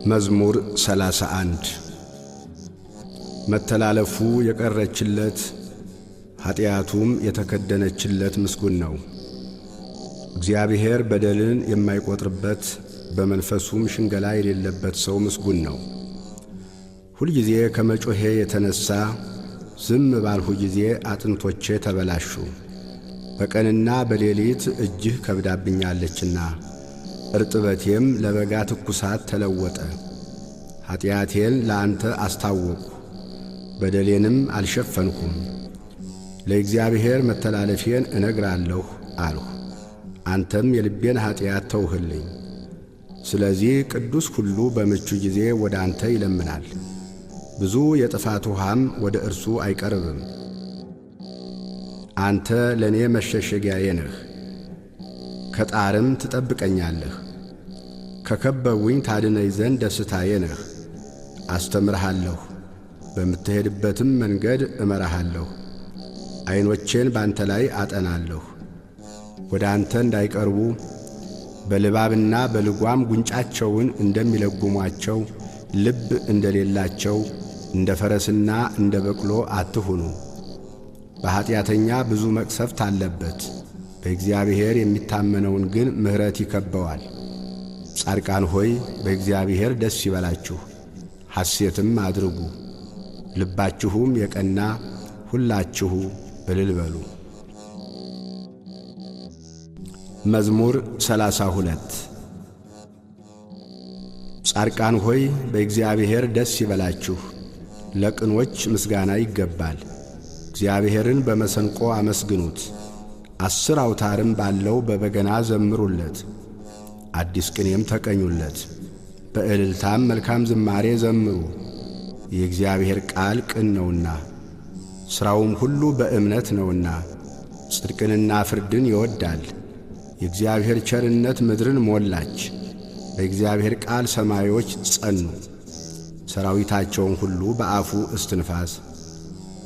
መዝሙር 31 መተላለፉ የቀረችለት ኃጢአቱም የተከደነችለት ምስጉን ነው። እግዚአብሔር በደልን የማይቆጥርበት በመንፈሱም ሽንገላ የሌለበት ሰው ምስጉን ነው። ሁልጊዜ ከመጮሄ የተነሣ ዝም ባልሁ ጊዜ አጥንቶቼ ተበላሹ። በቀንና በሌሊት እጅህ ከብዳብኛለችና እርጥበቴም ለበጋ ትኩሳት ተለወጠ። ኃጢአቴን ለአንተ አስታወቅሁ፣ በደሌንም አልሸፈንኩም። ለእግዚአብሔር መተላለፌን እነግራለሁ አልሁ፣ አንተም የልቤን ኃጢአት ተውህልኝ። ስለዚህ ቅዱስ ሁሉ በምቹ ጊዜ ወደ አንተ ይለምናል፣ ብዙ የጥፋት ውሃም ወደ እርሱ አይቀርብም። አንተ ለእኔ መሸሸጊያዬ ነህ፣ ከጣርም ትጠብቀኛለህ። ከከበቡኝ ታድነኝ ዘንድ ደስታዬ ነህ። አስተምርሃለሁ፣ በምትሄድበትም መንገድ እመራሃለሁ። ዐይኖቼን ባንተ ላይ አጠናለሁ፣ ወደ አንተ እንዳይቀርቡ በልባብና በልጓም ጉንጫቸውን እንደሚለጉሟቸው ልብ እንደሌላቸው እንደ ፈረስና እንደ በቅሎ አትሁኑ። በኀጢአተኛ ብዙ መቅሰፍት አለበት፣ በእግዚአብሔር የሚታመነውን ግን ምሕረት ይከበዋል። ጻድቃን ሆይ በእግዚአብሔር ደስ ይበላችሁ፣ ሐሴትም አድርጉ። ልባችሁም የቀና ሁላችሁ እልል በሉ። መዝሙር 32 ጻድቃን ሆይ በእግዚአብሔር ደስ ይበላችሁ፣ ለቅኖች ምስጋና ይገባል። እግዚአብሔርን በመሰንቆ አመስግኑት፣ 10 አውታርም ባለው በበገና ዘምሩለት። አዲስ ቅኔም ተቀኙለት፣ በእልልታም መልካም ዝማሬ ዘምሩ። የእግዚአብሔር ቃል ቅን ነውና ሥራውም ሁሉ በእምነት ነውና፣ ጽድቅንና ፍርድን ይወዳል። የእግዚአብሔር ቸርነት ምድርን ሞላች፣ በእግዚአብሔር ቃል ሰማዮች ጸኑ። ሰራዊታቸውን ሁሉ በአፉ እስትንፋስ፣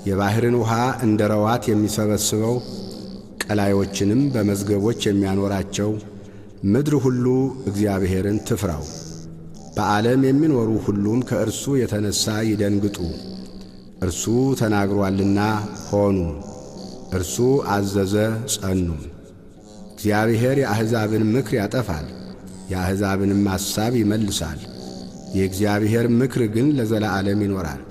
የባሕርን ውሃ እንደ ረዋት የሚሰበስበው፣ ቀላዮችንም በመዝገቦች የሚያኖራቸው። ምድር ሁሉ እግዚአብሔርን ትፍራው፣ በዓለም የሚኖሩ ሁሉም ከእርሱ የተነሣ ይደንግጡ። እርሱ ተናግሮአልና ሆኑ፣ እርሱ አዘዘ ጸኑ። እግዚአብሔር የአሕዛብን ምክር ያጠፋል፣ የአሕዛብንም ሐሳብ ይመልሳል። የእግዚአብሔር ምክር ግን ለዘላለም ይኖራል፣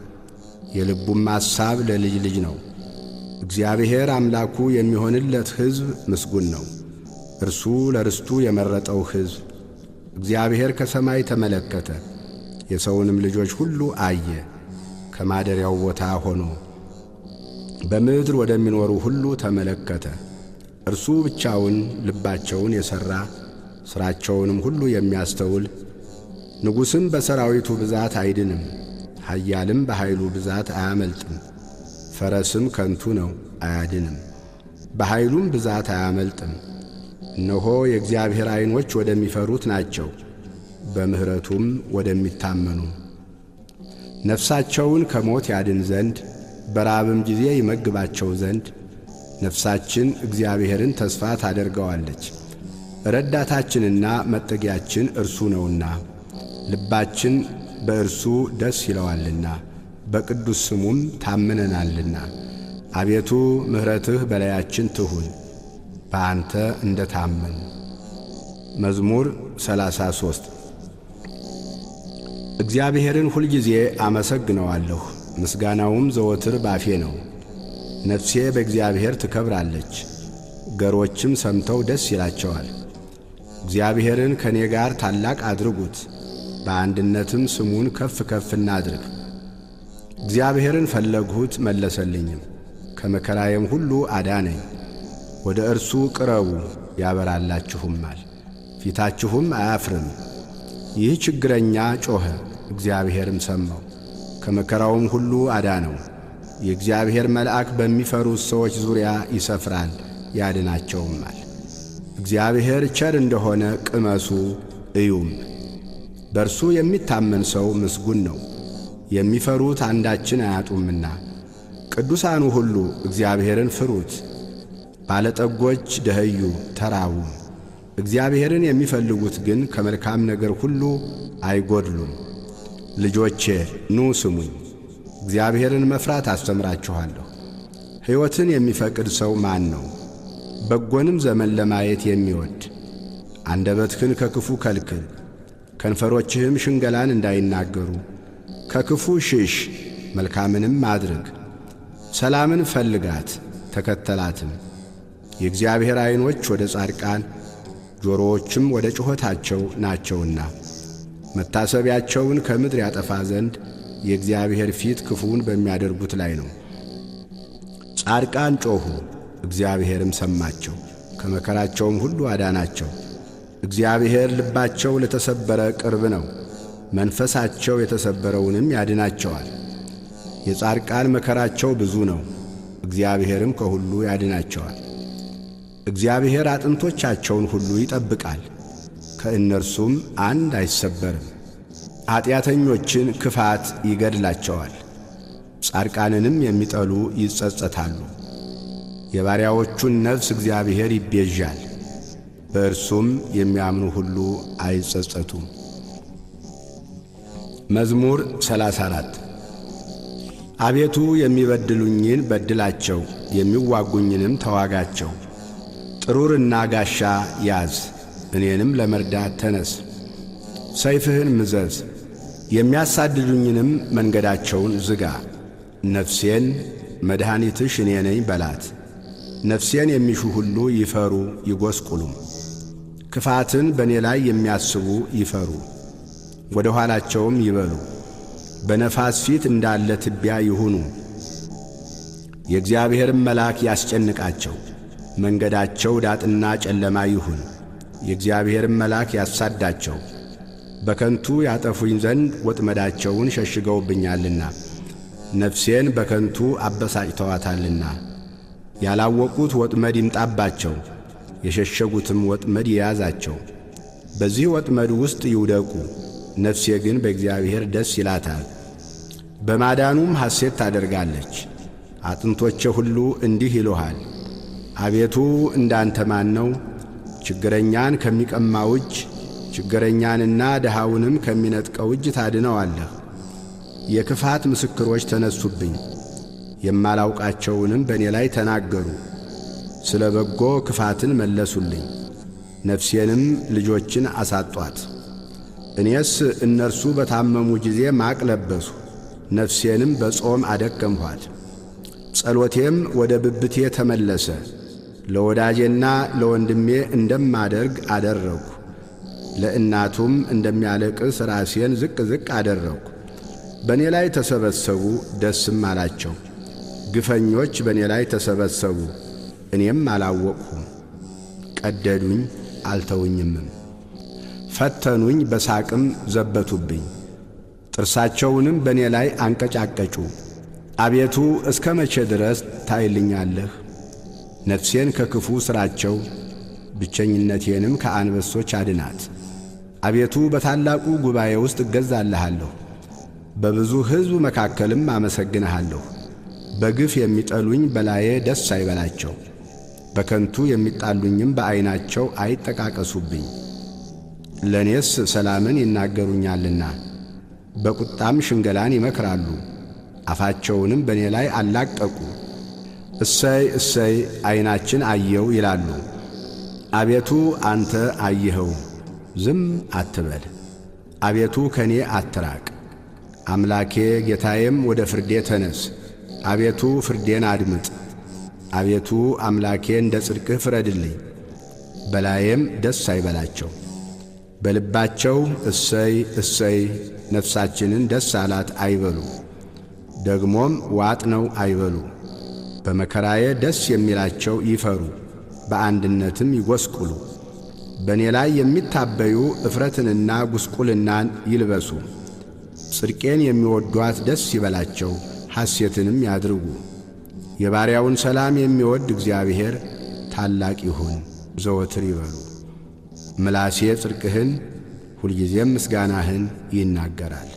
የልቡም ሐሳብ ለልጅ ልጅ ነው። እግዚአብሔር አምላኩ የሚሆንለት ሕዝብ ምስጉን ነው፣ እርሱ ለርስቱ የመረጠው ሕዝብ። እግዚአብሔር ከሰማይ ተመለከተ፣ የሰውንም ልጆች ሁሉ አየ። ከማደሪያው ቦታ ሆኖ በምድር ወደሚኖሩ ሁሉ ተመለከተ። እርሱ ብቻውን ልባቸውን የሠራ ሥራቸውንም ሁሉ የሚያስተውል። ንጉሥም በሰራዊቱ ብዛት አይድንም፣ ኃያልም በኃይሉ ብዛት አያመልጥም። ፈረስም ከንቱ ነው አያድንም፣ በኃይሉም ብዛት አያመልጥም። እነሆ የእግዚአብሔር ዐይኖች ወደሚፈሩት ናቸው፣ በምሕረቱም ወደሚታመኑ። ነፍሳቸውን ከሞት ያድን ዘንድ በራብም ጊዜ ይመግባቸው ዘንድ። ነፍሳችን እግዚአብሔርን ተስፋ ታደርገዋለች፣ ረዳታችንና መጠጊያችን እርሱ ነውና። ልባችን በእርሱ ደስ ይለዋልና፣ በቅዱስ ስሙም ታምነናልና። አቤቱ ምሕረትህ በላያችን ትሁን፣ በአንተ እንደ ታመን። መዝሙር 33 እግዚአብሔርን ሁልጊዜ አመሰግነዋለሁ፣ ምስጋናውም ዘወትር ባፌ ነው። ነፍሴ በእግዚአብሔር ትከብራለች፣ ገሮችም ሰምተው ደስ ይላቸዋል። እግዚአብሔርን ከእኔ ጋር ታላቅ አድርጉት፣ በአንድነትም ስሙን ከፍ ከፍ እናድርግ። እግዚአብሔርን ፈለግሁት መለሰልኝም፣ ከመከራዬም ሁሉ አዳነኝ። ወደ እርሱ ቅረቡ ያበራላችሁማል፣ ፊታችሁም አያፍርም። ይህ ችግረኛ ጮኸ፣ እግዚአብሔርም ሰማው፣ ከመከራውም ሁሉ አዳነው። የእግዚአብሔር መልአክ በሚፈሩት ሰዎች ዙሪያ ይሰፍራል ያድናቸውማል። እግዚአብሔር ቸር እንደሆነ ቅመሱ እዩም። በእርሱ የሚታመን ሰው ምስጉን ነው፣ የሚፈሩት አንዳችን አያጡምና። ቅዱሳኑ ሁሉ እግዚአብሔርን ፍሩት፣ ባለጠጎች ደኸዩ ተራቡ። እግዚአብሔርን የሚፈልጉት ግን ከመልካም ነገር ሁሉ አይጐድሉም። ልጆቼ ኑ ስሙኝ፣ እግዚአብሔርን መፍራት አስተምራችኋለሁ። ሕይወትን የሚፈቅድ ሰው ማን ነው? በጎንም ዘመን ለማየት የሚወድ። አንደበትህን ከክፉ ከልክል፣ ከንፈሮችህም ሽንገላን እንዳይናገሩ። ከክፉ ሽሽ፣ መልካምንም አድርግ። ሰላምን ፈልጋት ተከተላትም። የእግዚአብሔር ዐይኖች ወደ ጻድቃን ጆሮዎችም ወደ ጩኸታቸው ናቸውና መታሰቢያቸውን ከምድር ያጠፋ ዘንድ የእግዚአብሔር ፊት ክፉውን በሚያደርጉት ላይ ነው። ጻድቃን ጮኹ፣ እግዚአብሔርም ሰማቸው፣ ከመከራቸውም ሁሉ አዳናቸው። እግዚአብሔር ልባቸው ለተሰበረ ቅርብ ነው፣ መንፈሳቸው የተሰበረውንም ያድናቸዋል። የጻድቃን መከራቸው ብዙ ነው፣ እግዚአብሔርም ከሁሉ ያድናቸዋል። እግዚአብሔር አጥንቶቻቸውን ሁሉ ይጠብቃል፣ ከእነርሱም አንድ አይሰበርም። ኀጢአተኞችን ክፋት ይገድላቸዋል፣ ጻድቃንንም የሚጠሉ ይጸጸታሉ። የባሪያዎቹን ነፍስ እግዚአብሔር ይቤዣል፣ በእርሱም የሚያምኑ ሁሉ አይጸጸቱም። መዝሙር 34 አቤቱ የሚበድሉኝን በድላቸው፣ የሚዋጉኝንም ተዋጋቸው። ጥሩርና ጋሻ ያዝ፣ እኔንም ለመርዳት ተነስ። ሰይፍህን ምዘዝ፣ የሚያሳድዱኝንም መንገዳቸውን ዝጋ። ነፍሴን መድኃኒትሽ እኔ ነኝ በላት። ነፍሴን የሚሹ ሁሉ ይፈሩ ይጐስቁሉም። ክፋትን በእኔ ላይ የሚያስቡ ይፈሩ፣ ወደ ኋላቸውም ይበሉ። በነፋስ ፊት እንዳለ ትቢያ ይሁኑ። የእግዚአብሔርም መልአክ ያስጨንቃቸው፣ መንገዳቸው ዳጥና ጨለማ ይሁን። የእግዚአብሔርም መልአክ ያሳዳቸው፣ በከንቱ ያጠፉኝ ዘንድ ወጥመዳቸውን ሸሽገውብኛልና ነፍሴን በከንቱ አበሳጭተዋታልና። ያላወቁት ወጥመድ ይምጣባቸው፣ የሸሸጉትም ወጥመድ ይያዛቸው። በዚህ ወጥመድ ውስጥ ይውደቁ። ነፍሴ ግን በእግዚአብሔር ደስ ይላታል፣ በማዳኑም ሐሴት ታደርጋለች። አጥንቶቼ ሁሉ እንዲህ ይሉሃል፣ አቤቱ እንዳንተ ማን ነው? ችግረኛን ከሚቀማው እጅ፣ ችግረኛንና ድሃውንም ከሚነጥቀው እጅ ታድነዋለህ። የክፋት ምስክሮች ተነሱብኝ፣ የማላውቃቸውንም በእኔ ላይ ተናገሩ። ስለ በጎ ክፋትን መለሱልኝ፣ ነፍሴንም ልጆችን አሳጧት። እኔስ እነርሱ በታመሙ ጊዜ ማቅ ለበሱ፣ ነፍሴንም በጾም አደከምኋት። ጸሎቴም ወደ ብብቴ ተመለሰ፣ ለወዳጄና ለወንድሜ እንደማደርግ አደረግሁ። ለእናቱም እንደሚያለቅስ ራሴን ዝቅ ዝቅ አደረግሁ። በእኔ ላይ ተሰበሰቡ ደስም አላቸው። ግፈኞች በእኔ ላይ ተሰበሰቡ፣ እኔም አላወቅሁም። ቀደዱኝ አልተውኝምም፣ ፈተኑኝ በሳቅም ዘበቱብኝ። ጥርሳቸውንም በእኔ ላይ አንቀጫቀጩ። አቤቱ እስከ መቼ ድረስ ታይልኛለህ? ነፍሴን ከክፉ ሥራቸው፣ ብቸኝነቴንም ከአንበሶች አድናት። አቤቱ በታላቁ ጉባኤ ውስጥ እገዛልሃለሁ፣ በብዙ ሕዝብ መካከልም አመሰግንሃለሁ። በግፍ የሚጠሉኝ በላዬ ደስ አይበላቸው፣ በከንቱ የሚጣሉኝም በዐይናቸው አይጠቃቀሱብኝ። ለእኔስ ሰላምን ይናገሩኛልና በቁጣም ሽንገላን ይመክራሉ። አፋቸውንም በእኔ ላይ አላቀቁ። እሰይ እሰይ ዐይናችን አየው ይላሉ። አቤቱ አንተ አየኸው፣ ዝም አትበል። አቤቱ ከእኔ አትራቅ። አምላኬ ጌታዬም ወደ ፍርዴ ተነስ። አቤቱ ፍርዴን አድምጥ። አቤቱ አምላኬ እንደ ጽድቅህ ፍረድልኝ። በላዬም ደስ አይበላቸው። በልባቸው እሰይ እሰይ ነፍሳችንን ደስ አላት አይበሉ። ደግሞም ዋጥ ነው አይበሉ። በመከራዬ ደስ የሚላቸው ይፈሩ፣ በአንድነትም ይጐስቁሉ። በእኔ ላይ የሚታበዩ እፍረትንና ጉስቁልናን ይልበሱ። ጽድቄን የሚወዷት ደስ ይበላቸው፣ ሐሴትንም ያድርጉ። የባሪያውን ሰላም የሚወድ እግዚአብሔር ታላቅ ይሁን ዘወትር ይበሉ። ምላሴ ጽድቅህን ሁልጊዜም ምስጋናህን ይናገራል።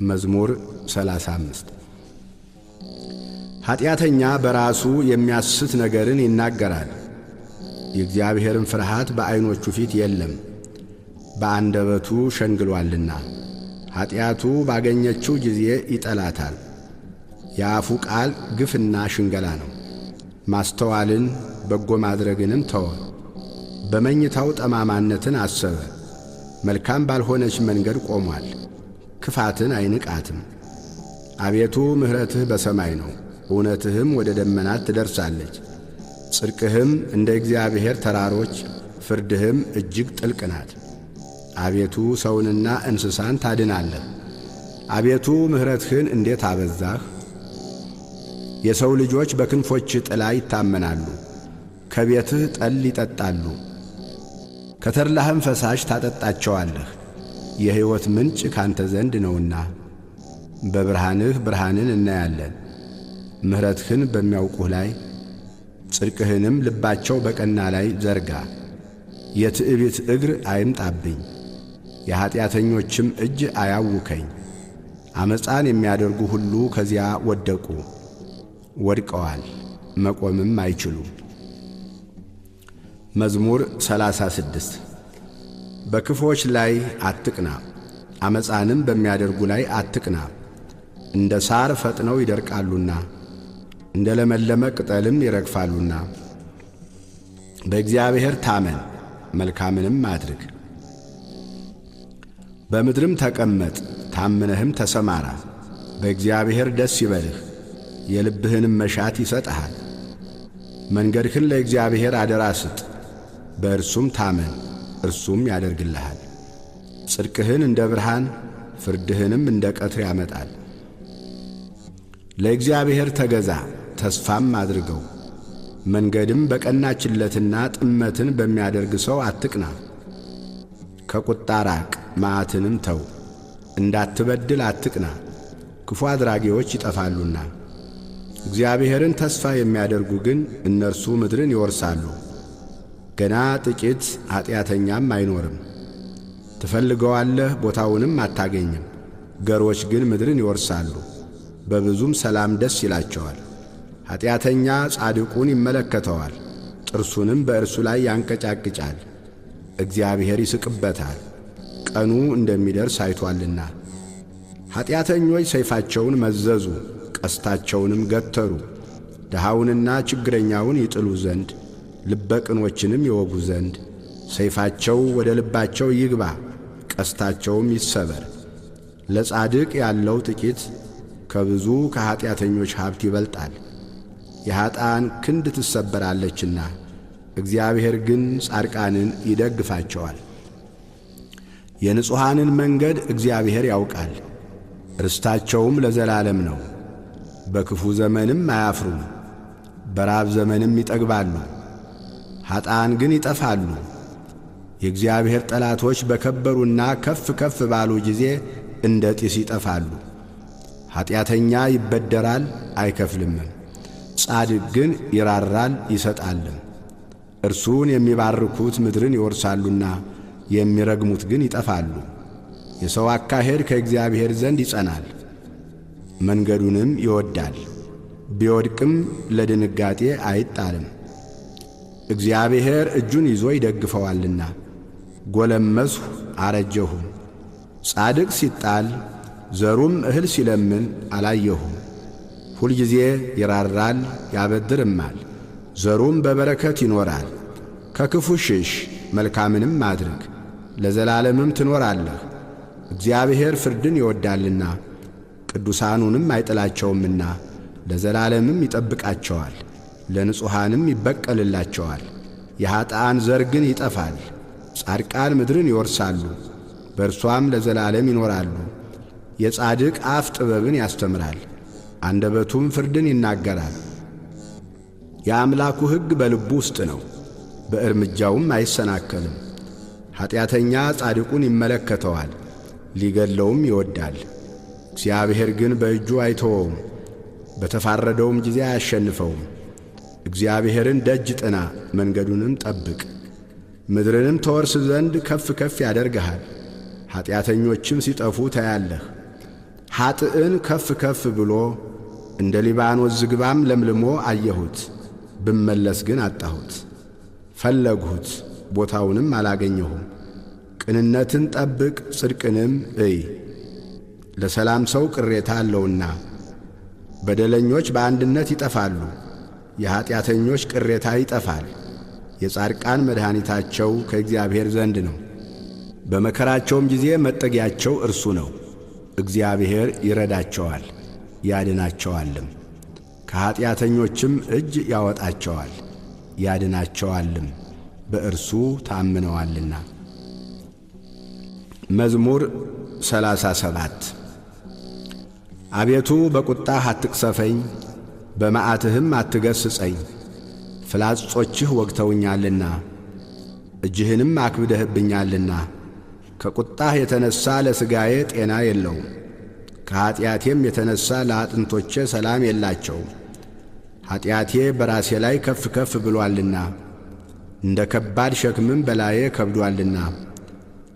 መዝሙር 35 ኀጢአተኛ በራሱ የሚያስት ነገርን ይናገራል፣ የእግዚአብሔርን ፍርሃት በዐይኖቹ ፊት የለም። በአንደበቱ ሸንግሎአልና ኀጢአቱ ባገኘችው ጊዜ ይጠላታል። የአፉ ቃል ግፍና ሽንገላ ነው። ማስተዋልን በጎ ማድረግንም ተወ። በመኝታው ጠማማነትን አሰበ። መልካም ባልሆነች መንገድ ቆሟል። ክፋትን አይንቃትም። አቤቱ ምሕረትህ በሰማይ ነው፣ እውነትህም ወደ ደመናት ትደርሳለች። ጽድቅህም እንደ እግዚአብሔር ተራሮች፣ ፍርድህም እጅግ ጥልቅ ናት። አቤቱ ሰውንና እንስሳን ታድናለህ። አቤቱ ምሕረትህን እንዴት አበዛህ! የሰው ልጆች በክንፎችህ ጥላ ይታመናሉ። ከቤትህ ጠል ይጠጣሉ፣ ከተድላህም ፈሳሽ ታጠጣቸዋለህ። የሕይወት ምንጭ ካንተ ዘንድ ነውና በብርሃንህ ብርሃንን እናያለን። ምሕረትህን በሚያውቁህ ላይ ጽድቅህንም ልባቸው በቀና ላይ ዘርጋ። የትዕቢት እግር አይምጣብኝ፣ የኀጢአተኞችም እጅ አያውከኝ። ዓመፃን የሚያደርጉ ሁሉ ከዚያ ወደቁ፣ ወድቀዋል፣ መቆምም አይችሉም። መዝሙር 36 በክፎች ላይ አትቅና፣ ዓመፃንም በሚያደርጉ ላይ አትቅና። እንደ ሣር ፈጥነው ይደርቃሉና እንደ ለመለመ ቅጠልም ይረግፋሉና። በእግዚአብሔር ታመን፣ መልካምንም አድርግ። በምድርም ተቀመጥ፣ ታምነህም ተሰማራ። በእግዚአብሔር ደስ ይበልህ፣ የልብህንም መሻት ይሰጥሃል። መንገድህን ለእግዚአብሔር አደራ ስጥ፣ በእርሱም ታመን፣ እርሱም ያደርግልሃል። ጽድቅህን እንደ ብርሃን ፍርድህንም እንደ ቀትር ያመጣል። ለእግዚአብሔር ተገዛ፣ ተስፋም አድርገው። መንገድም በቀናችለትና ጥመትን በሚያደርግ ሰው አትቅና። ከቁጣ ራቅ፣ መዓትንም ተው። እንዳትበድል አትቅና፣ ክፉ አድራጊዎች ይጠፋሉና። እግዚአብሔርን ተስፋ የሚያደርጉ ግን እነርሱ ምድርን ይወርሳሉ። ገና ጥቂት ኀጢአተኛም አይኖርም። ትፈልገዋለህ፣ ቦታውንም አታገኝም። ገሮች ግን ምድርን ይወርሳሉ፣ በብዙም ሰላም ደስ ይላቸዋል። ኀጢአተኛ ጻድቁን ይመለከተዋል፣ ጥርሱንም በእርሱ ላይ ያንቀጫቅጫል። እግዚአብሔር ይስቅበታል፣ ቀኑ እንደሚደርስ አይቶአልና። ኀጢአተኞች ሰይፋቸውን መዘዙ፣ ቀስታቸውንም ገተሩ። ድሃውንና ችግረኛውን ይጥሉ ዘንድ ልበ ቅኖችንም ይወጉ ዘንድ። ሰይፋቸው ወደ ልባቸው ይግባ፣ ቀስታቸውም ይሰበር። ለጻድቅ ያለው ጥቂት ከብዙ ከኀጢአተኞች ሀብት ይበልጣል። የኀጥኣን ክንድ ትሰበራለችና፣ እግዚአብሔር ግን ጻድቃንን ይደግፋቸዋል። የንጹሓንን መንገድ እግዚአብሔር ያውቃል፣ ርስታቸውም ለዘላለም ነው። በክፉ ዘመንም አያፍሩም፣ በራብ ዘመንም ይጠግባሉ። ኀጥኣን ግን ይጠፋሉ። የእግዚአብሔር ጠላቶች በከበሩና ከፍ ከፍ ባሉ ጊዜ እንደ ጢስ ይጠፋሉ። ኀጢአተኛ ይበደራል አይከፍልምም፣ ጻድቅ ግን ይራራል ይሰጣልም። እርሱን የሚባርኩት ምድርን ይወርሳሉና የሚረግሙት ግን ይጠፋሉ። የሰው አካሄድ ከእግዚአብሔር ዘንድ ይጸናል፣ መንገዱንም ይወድዳል። ቢወድቅም ለድንጋጤ አይጣልም፣ እግዚአብሔር እጁን ይዞ ይደግፈዋልና። ጎለመስሁ አረጀሁም፣ ጻድቅ ሲጣል ዘሩም እህል ሲለምን አላየሁም። ሁልጊዜ ይራራል ያበድርማል፣ ዘሩም በበረከት ይኖራል። ከክፉ ሽሽ፣ መልካምንም አድርግ፣ ለዘላለምም ትኖራለህ። እግዚአብሔር ፍርድን ይወዳልና ቅዱሳኑንም አይጥላቸውምና ለዘላለምም ይጠብቃቸዋል፣ ለንጹሓንም ይበቀልላቸዋል። የኀጥኣን ዘር ግን ይጠፋል። ጻድቃን ምድርን ይወርሳሉ፣ በእርሷም ለዘላለም ይኖራሉ። የጻድቅ አፍ ጥበብን ያስተምራል፣ አንደበቱም ፍርድን ይናገራል። የአምላኩ ሕግ በልቡ ውስጥ ነው፣ በእርምጃውም አይሰናከልም። ኀጢአተኛ ጻድቁን ይመለከተዋል፣ ሊገድለውም ይወዳል። እግዚአብሔር ግን በእጁ አይተወውም፣ በተፋረደውም ጊዜ አያሸንፈውም። እግዚአብሔርን ደጅ ጥና፣ መንገዱንም ጠብቅ። ምድርንም ተወርስ ዘንድ ከፍ ከፍ ያደርግሃል። ኀጢአተኞችም ሲጠፉ ታያለህ። ኀጥእን ከፍ ከፍ ብሎ እንደ ሊባኖስ ዝግባም ለምልሞ አየሁት። ብመለስ ግን አጣሁት። ፈለግሁት፣ ቦታውንም አላገኘሁም። ቅንነትን ጠብቅ፣ ጽድቅንም እይ፣ ለሰላም ሰው ቅሬታ አለውና። በደለኞች በአንድነት ይጠፋሉ፣ የኀጢአተኞች ቅሬታ ይጠፋል። የጻድቃን መድኃኒታቸው ከእግዚአብሔር ዘንድ ነው፣ በመከራቸውም ጊዜ መጠጊያቸው እርሱ ነው። እግዚአብሔር ይረዳቸዋል ያድናቸዋልም፣ ከኀጢአተኞችም እጅ ያወጣቸዋል ያድናቸዋልም፣ በእርሱ ታምነዋልና። መዝሙር 37 አቤቱ በቁጣህ አትቅሰፈኝ፣ በመዓትህም አትገሥጸኝ። ፍላጾችህ ወግተውኛልና እጅህንም አክብደህብኛልና። ከቁጣህ የተነሣ ለሥጋዬ ጤና የለውም፣ ከኀጢአቴም የተነሣ ለአጥንቶቼ ሰላም የላቸውም። ኀጢአቴ በራሴ ላይ ከፍ ከፍ ብሎአልና እንደ ከባድ ሸክምም በላዬ ከብዶአልና።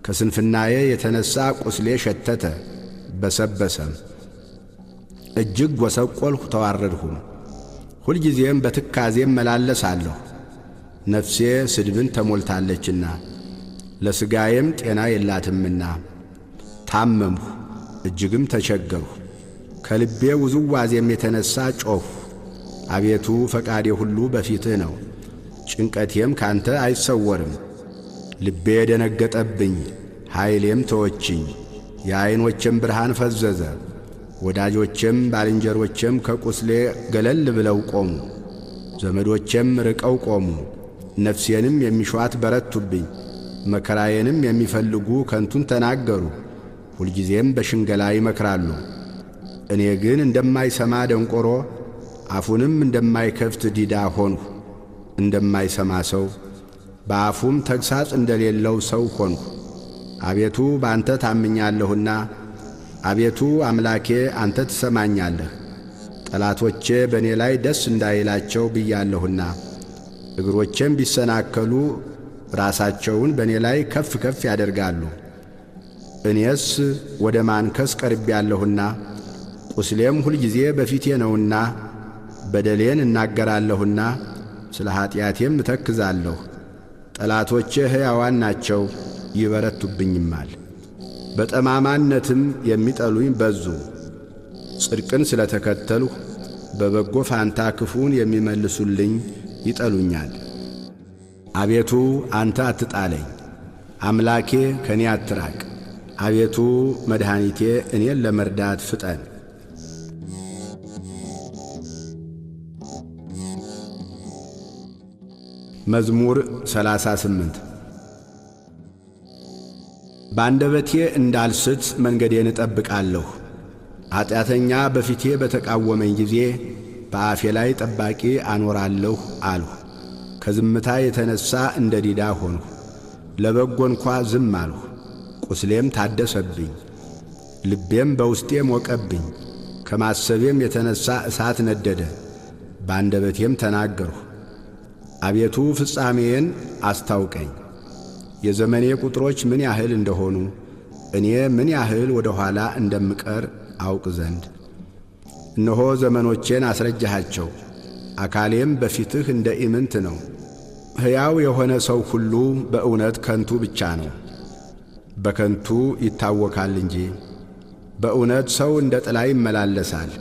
ከስንፍናዬ የተነሣ ቁስሌ ሸተተ በሰበሰም፣ እጅግ ጐሰቈልሁ ተዋረድሁም። ሁልጊዜም በትካዜም መላለሳለሁ፣ ነፍሴ ስድብን ተሞልታለችና ለሥጋዬም ጤና የላትምና። ታመምሁ እጅግም ተቸገርሁ፣ ከልቤ ውዝዋዜም የተነሣ ጮኽሁ። አቤቱ ፈቃዴ ሁሉ በፊትህ ነው፣ ጭንቀቴም ካንተ አይሰወርም። ልቤ ደነገጠብኝ፣ ኃይሌም ተወችኝ፣ የዐይኖቼም ብርሃን ፈዘዘ። ወዳጆቼም ባልንጀሮቼም ከቁስሌ ገለል ብለው ቆሙ፣ ዘመዶቼም ርቀው ቆሙ። ነፍሴንም የሚሿት በረቱብኝ፣ መከራዬንም የሚፈልጉ ከንቱን ተናገሩ። ሁልጊዜም በሽንገላ ይመክራሉ። እኔ ግን እንደማይሰማ ደንቆሮ፣ አፉንም እንደማይከፍት ዲዳ ሆንሁ። እንደማይሰማ ሰው በአፉም ተግሣጽ እንደሌለው ሰው ሆንሁ። አቤቱ በአንተ ታምኛለሁና፣ አቤቱ አምላኬ አንተ ትሰማኛለህ። ጠላቶቼ በእኔ ላይ ደስ እንዳይላቸው ብያለሁና፣ እግሮቼም ቢሰናከሉ ራሳቸውን በእኔ ላይ ከፍ ከፍ ያደርጋሉ። እኔስ ወደ ማንከስ ቀርቤያለሁና፣ ቁስሌም ሁልጊዜ በፊቴ ነውና፣ በደሌን እናገራለሁና ስለ ኀጢአቴም እተክዛለሁ። ጠላቶቼ ሕያዋን ናቸው ይበረቱብኝማል፣ በጠማማነትም የሚጠሉኝ በዙ። ጽድቅን ስለ ተከተልሁ በበጎ ፋንታ ክፉን የሚመልሱልኝ ይጠሉኛል። አቤቱ አንተ አትጣለኝ፣ አምላኬ ከኔ አትራቅ። አቤቱ መድኃኒቴ እኔን ለመርዳት ፍጠን። መዝሙር 38 በአንደበቴ እንዳልስት መንገዴን እጠብቃለሁ። ኀጢአተኛ በፊቴ በተቃወመኝ ጊዜ በአፌ ላይ ጠባቂ አኖራለሁ አልሁ። ከዝምታ የተነሣ እንደ ዲዳ ሆንሁ፣ ለበጎ እንኳ ዝም አልሁ። ቁስሌም ታደሰብኝ፣ ልቤም በውስጤ ሞቀብኝ። ከማሰቤም የተነሣ እሳት ነደደ፣ በአንደበቴም ተናገርሁ። አቤቱ ፍጻሜዬን አስታውቀኝ፣ የዘመኔ ቁጥሮች ምን ያህል እንደሆኑ እኔ ምን ያህል ወደ ኋላ እንደምቀር አውቅ ዘንድ። እነሆ ዘመኖቼን አስረጃሃቸው፣ አካሌም በፊትህ እንደ ኢምንት ነው። ሕያው የሆነ ሰው ሁሉ በእውነት ከንቱ ብቻ ነው፣ በከንቱ ይታወካል እንጂ። በእውነት ሰው እንደ ጥላ ይመላለሳል፣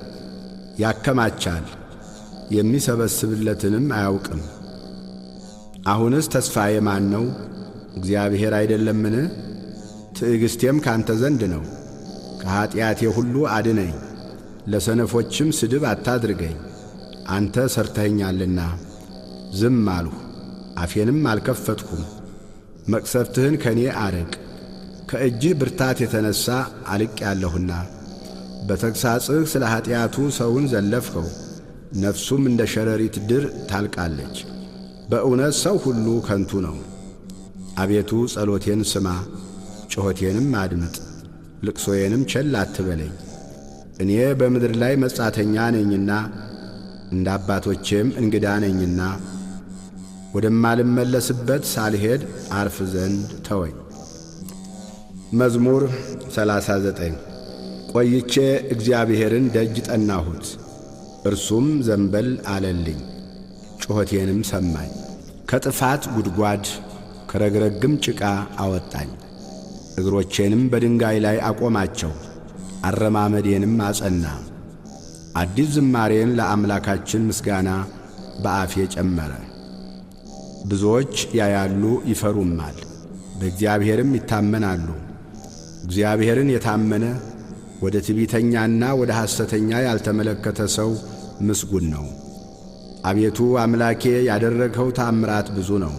ያከማቻል፣ የሚሰበስብለትንም አያውቅም። አሁንስ ተስፋዬ ማን ነው? እግዚአብሔር አይደለምን? ትዕግሥቴም ካንተ ዘንድ ነው። ከኀጢአቴ ሁሉ አድነኝ፣ ለሰነፎችም ስድብ አታድርገኝ። አንተ ሠርተኸኛልና ዝም አልሁ፣ አፌንም አልከፈትኩም። መቅሰፍትህን ከኔ አርቅ፣ ከእጅህ ብርታት የተነሣ አልቄአለሁና። በተግሣጽህ ስለ ኀጢአቱ ሰውን ዘለፍኸው፣ ነፍሱም እንደ ሸረሪት ድር ታልቃለች። በእውነት ሰው ሁሉ ከንቱ ነው። አቤቱ ጸሎቴን ስማ፣ ጩኸቴንም አድምጥ፣ ልቅሶዬንም ቸል አትበለኝ። እኔ በምድር ላይ መጻተኛ ነኝና እንደ አባቶቼም እንግዳ ነኝና ወደማልመለስበት ሳልሄድ አርፍ ዘንድ ተወኝ። መዝሙር 39 ቆይቼ እግዚአብሔርን ደጅ ጠናሁት፣ እርሱም ዘንበል አለልኝ፣ ጩኸቴንም ሰማኝ። ከጥፋት ጉድጓድ ከረግረግም ጭቃ አወጣኝ፣ እግሮቼንም በድንጋይ ላይ አቆማቸው። አረማመዴንም አጸና። አዲስ ዝማሬን ለአምላካችን ምስጋና በአፌ ጨመረ። ብዙዎች ያያሉ ይፈሩማል፣ በእግዚአብሔርም ይታመናሉ። እግዚአብሔርን የታመነ ወደ ትዕቢተኛና ወደ ሐሰተኛ ያልተመለከተ ሰው ምስጉን ነው። አቤቱ አምላኬ ያደረግኸው ተአምራት ብዙ ነው፣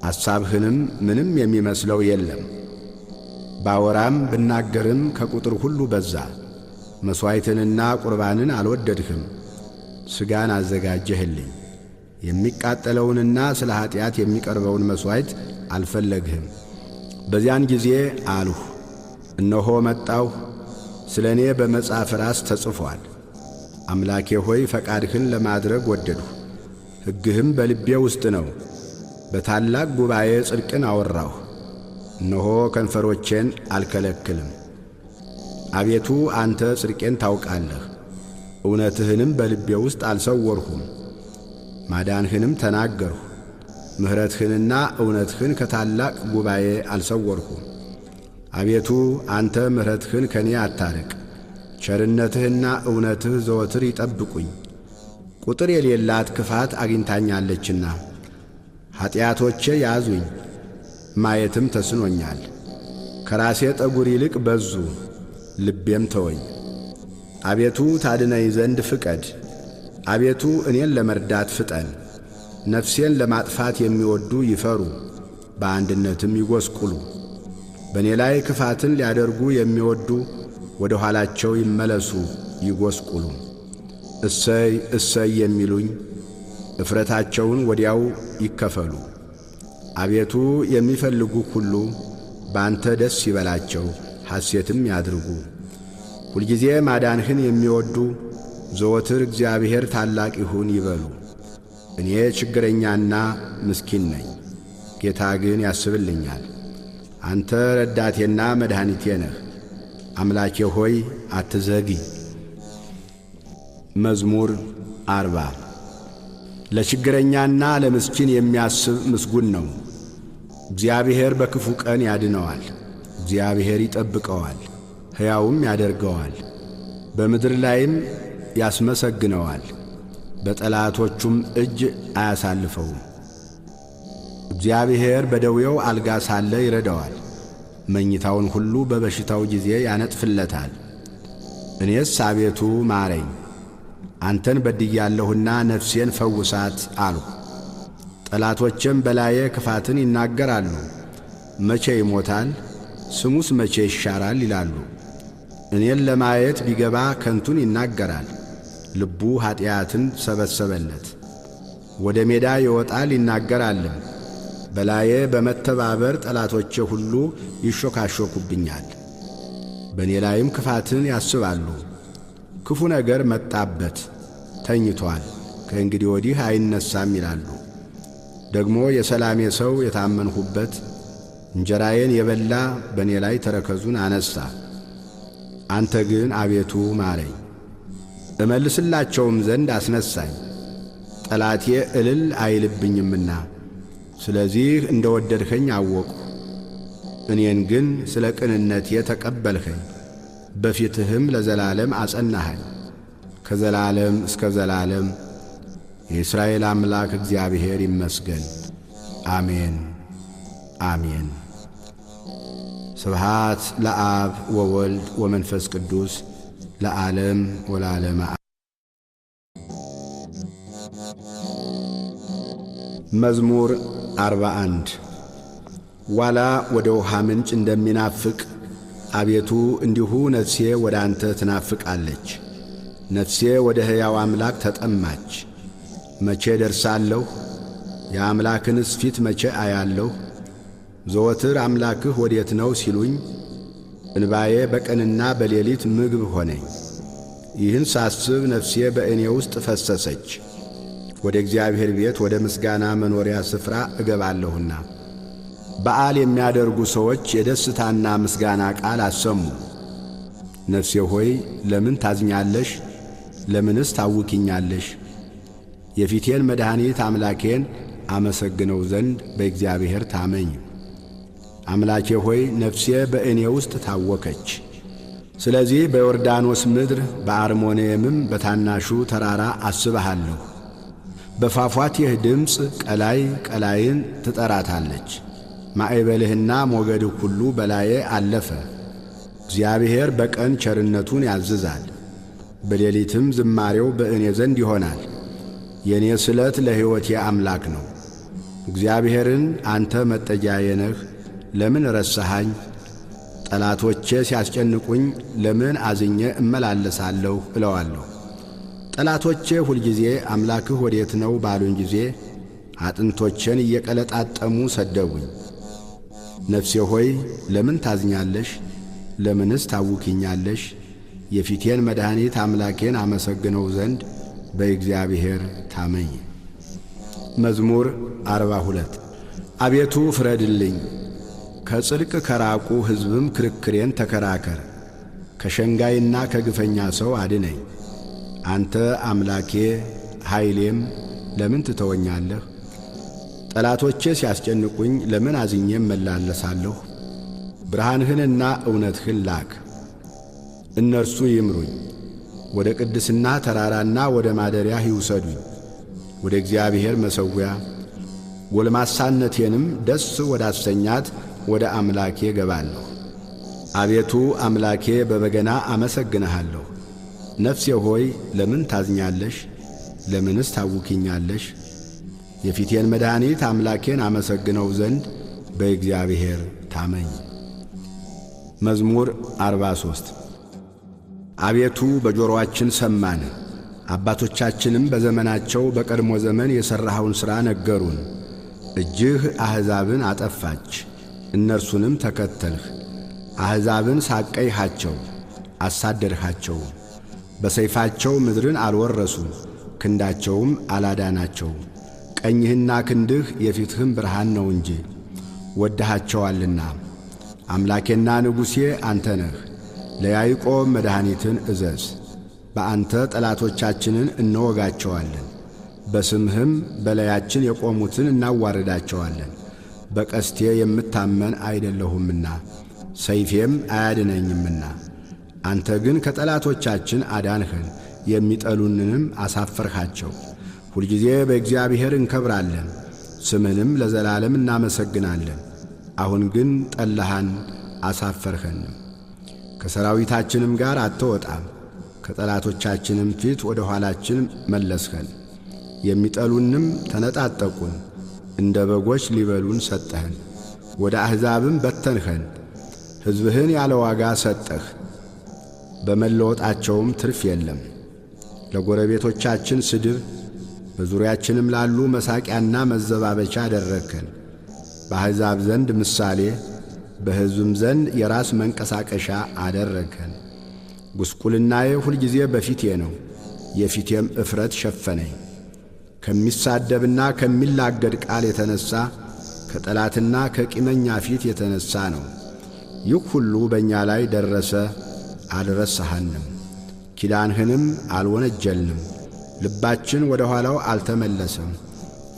አሳብህንም ምንም የሚመስለው የለም። ባወራም ብናገርም ከቁጥር ሁሉ በዛ። መሥዋዕትንና ቁርባንን አልወደድህም፣ ሥጋን አዘጋጀህልኝ። የሚቃጠለውንና ስለ ኀጢአት የሚቀርበውን መሥዋዕት አልፈለግህም። በዚያን ጊዜ አልሁ፣ እነሆ መጣሁ፣ ስለ እኔ በመጽሐፍ ራስ ተጽፏል። አምላኬ ሆይ ፈቃድህን ለማድረግ ወደድሁ፣ ሕግህም በልቤ ውስጥ ነው። በታላቅ ጉባኤ ጽድቅን አወራሁ፣ እነሆ ከንፈሮቼን አልከለክልም። አቤቱ አንተ ጽድቄን ታውቃለህ፣ እውነትህንም በልቤ ውስጥ አልሰወርሁም። ማዳንህንም ተናገርሁ፣ ምሕረትህንና እውነትህን ከታላቅ ጉባኤ አልሰወርሁም። አቤቱ አንተ ምሕረትህን ከኔ አታርቅ፣ ቸርነትህና እውነትህ ዘወትር ይጠብቁኝ። ቁጥር የሌላት ክፋት አግኝታኛለችና ኀጢአቶቼ ያዙኝ፣ ማየትም ተስኖኛል። ከራሴ ጠጉር ይልቅ በዙ፣ ልቤም ተወኝ። አቤቱ ታድነኝ ዘንድ ፍቀድ፣ አቤቱ እኔን ለመርዳት ፍጠን። ነፍሴን ለማጥፋት የሚወዱ ይፈሩ፣ በአንድነትም ይጐስቁሉ። በእኔ ላይ ክፋትን ሊያደርጉ የሚወዱ ወደ ኋላቸው ይመለሱ ይጐስቁሉ። እሰይ እሰይ የሚሉኝ እፍረታቸውን ወዲያው ይከፈሉ። አቤቱ የሚፈልጉህ ሁሉ በአንተ ደስ ይበላቸው፣ ሐሴትም ያድርጉ። ሁልጊዜ ማዳንህን የሚወዱ ዘወትር እግዚአብሔር ታላቅ ይሁን ይበሉ። እኔ ችግረኛና ምስኪን ነኝ፣ ጌታ ግን ያስብልኛል። አንተ ረዳቴና መድኃኒቴ ነህ። አምላኬ ሆይ አትዘግይ። መዝሙር 40 ለችግረኛና ለምስኪን የሚያስብ ምስጉን ነው። እግዚአብሔር በክፉ ቀን ያድነዋል፣ እግዚአብሔር ይጠብቀዋል፣ ሕያውም ያደርገዋል፣ በምድር ላይም ያስመሰግነዋል፣ በጠላቶቹም እጅ አያሳልፈውም። እግዚአብሔር በደዌው አልጋ ሳለ ይረዳዋል፣ መኝታውን ሁሉ በበሽታው ጊዜ ያነጥፍለታል። እኔስ አቤቱ ማረኝ፣ አንተን በድያለሁና ነፍሴን ፈውሳት አልሁ። ጠላቶቼም በላዬ ክፋትን ይናገራሉ። መቼ ይሞታል? ስሙስ መቼ ይሻራል? ይላሉ። እኔን ለማየት ቢገባ ከንቱን ይናገራል። ልቡ ኀጢአትን ሰበሰበለት። ወደ ሜዳ ይወጣል ይናገራልም። በላዬ በመተባበር ጠላቶቼ ሁሉ ይሾካሾኩብኛል። በእኔ ላይም ክፋትን ያስባሉ። ክፉ ነገር መጣበት፣ ተኝቶአል፣ ከእንግዲህ ወዲህ አይነሳም ይላሉ። ደግሞ የሰላሜ ሰው የታመንሁበት እንጀራዬን የበላ በእኔ ላይ ተረከዙን አነሣ። አንተ ግን አቤቱ ማረኝ፣ እመልስላቸውም ዘንድ አስነሣኝ። ጠላቴ እልል አይልብኝምና ስለዚህ እንደ ወደድኸኝ አወቅሁ። እኔን ግን ስለ ቅንነቴ ተቀበልኸኝ፣ በፊትህም ለዘላለም አጸናኸኝ። ከዘላለም እስከ ዘላለም የእስራኤል አምላክ እግዚአብሔር ይመስገን። አሜን አሜን። ስብሃት ለአብ ወወልድ ወመንፈስ ቅዱስ ለዓለም ወለዓለመ። መዝሙር 41 ዋላ ወደ ውሃ ምንጭ እንደሚናፍቅ አቤቱ እንዲሁ ነፍሴ ወደ አንተ ትናፍቃለች። ነፍሴ ወደ ሕያው አምላክ ተጠማች። መቼ ደርሳለሁ? የአምላክንስ ፊት መቼ አያለሁ? ዘወትር አምላክህ ወዴት ነው ሲሉኝ፣ እንባዬ በቀንና በሌሊት ምግብ ሆነኝ። ይህን ሳስብ ነፍሴ በእኔ ውስጥ ፈሰሰች። ወደ እግዚአብሔር ቤት ወደ ምስጋና መኖሪያ ስፍራ እገባለሁና። በዓል የሚያደርጉ ሰዎች የደስታና ምስጋና ቃል አሰሙ። ነፍሴ ሆይ ለምን ታዝኛለሽ? ለምንስ ታውኪኛለሽ? የፊቴን መድኃኒት አምላኬን አመሰግነው ዘንድ በእግዚአብሔር ታመኝ። አምላኬ ሆይ ነፍሴ በእኔ ውስጥ ታወከች። ስለዚህ በዮርዳኖስ ምድር በአርሞንኤምም በታናሹ ተራራ አስብሃለሁ። በፏፏቴህ ድምፅ ቀላይ ቀላይን ትጠራታለች። ማዕበልህና ሞገድህ ሁሉ በላዬ አለፈ። እግዚአብሔር በቀን ቸርነቱን ያዝዛል፣ በሌሊትም ዝማሬው በእኔ ዘንድ ይሆናል። የእኔ ስለት ለሕይወቴ አምላክ ነው። እግዚአብሔርን አንተ መጠጊያዬ ነህ፣ ለምን ረሳሃኝ? ጠላቶቼ ሲያስጨንቁኝ ለምን አዝኜ እመላለሳለሁ እለዋለሁ። ጠላቶቼ ሁልጊዜ አምላክህ ወዴት ነው ባሉኝ ጊዜ አጥንቶቼን እየቀለጣጠሙ ሰደቡኝ። ነፍሴ ሆይ ለምን ታዝኛለሽ? ለምንስ ታውኪኛለሽ? የፊቴን መድኃኒት አምላኬን አመሰግነው ዘንድ በእግዚአብሔር ታመኝ። መዝሙር 42 አቤቱ ፍረድልኝ፣ ከጽድቅ ከራቁ ሕዝብም ክርክሬን ተከራከር። ከሸንጋይና ከግፈኛ ሰው አድነኝ። አንተ አምላኬ ኃይሌም ለምን ትተወኛለህ? ጠላቶቼ ሲያስጨንቁኝ ለምን አዝኜ እመላለሳለሁ? ብርሃንህንና እውነትህን ላክ፣ እነርሱ ይምሩኝ። ወደ ቅድስና ተራራና ወደ ማደሪያህ ይውሰዱኝ፣ ወደ እግዚአብሔር መሠዊያ። ጎልማሳነቴንም ደስ ወዳሰኛት ወደ አምላኬ ገባለሁ። አቤቱ አምላኬ በበገና አመሰግንሃለሁ። ነፍሴ ሆይ ለምን ታዝኛለሽ? ለምንስ ታውኪኛለሽ? የፊቴን መድኃኒት አምላኬን አመሰግነው ዘንድ በእግዚአብሔር ታመኝ። መዝሙር 43 አቤቱ በጆሮአችን ሰማን፣ አባቶቻችንም በዘመናቸው በቀድሞ ዘመን የሠራኸውን ሥራ ነገሩን። እጅህ አሕዛብን አጠፋች፣ እነርሱንም ተከተልህ። አሕዛብን ሳቀይሃቸው፣ አሳደድሃቸው። በሰይፋቸው ምድርን አልወረሱም፣ ክንዳቸውም አላዳናቸው። ቀኝህና ክንድህ የፊትህም ብርሃን ነው እንጂ ወድሃቸዋልና። አምላኬና ንጉሴ አንተ ነህ። ለያዕቆብ መድኃኒትን እዘዝ። በአንተ ጠላቶቻችንን እንወጋቸዋለን፣ በስምህም በላያችን የቆሙትን እናዋርዳቸዋለን። በቀስቴ የምታመን አይደለሁምና ሰይፌም አያድነኝምና። አንተ ግን ከጠላቶቻችን አዳንኸን፣ የሚጠሉንንም አሳፈርሃቸው። ሁልጊዜ በእግዚአብሔር እንከብራለን፣ ስምህንም ለዘላለም እናመሰግናለን። አሁን ግን ጠላሃን፣ አሳፈርኸንም። ከሰራዊታችንም ጋር አትወጣም፣ ከጠላቶቻችንም ፊት ወደ ኋላችን መለስኸን። የሚጠሉንም ተነጣጠቁን፣ እንደ በጎች ሊበሉን ሰጠኸን። ወደ አሕዛብም በተንኸን፣ ሕዝብህን ያለ ዋጋ ሰጠህ። በመለወጣቸውም ትርፍ የለም። ለጎረቤቶቻችን ስድብ፣ በዙሪያችንም ላሉ መሳቂያና መዘባበቻ አደረግከን። በአሕዛብ ዘንድ ምሳሌ፣ በሕዝብም ዘንድ የራስ መንቀሳቀሻ አደረግከን። ጉስቁልናዬ ሁልጊዜ በፊቴ ነው፣ የፊቴም እፍረት ሸፈነኝ። ከሚሳደብና ከሚላገድ ቃል የተነሣ ከጠላትና ከቂመኛ ፊት የተነሣ ነው። ይህ ሁሉ በእኛ ላይ ደረሰ፣ አልረሳሃንም፣ ኪዳንህንም አልወነጀልንም። ልባችን ወደ ኋላው አልተመለሰም፣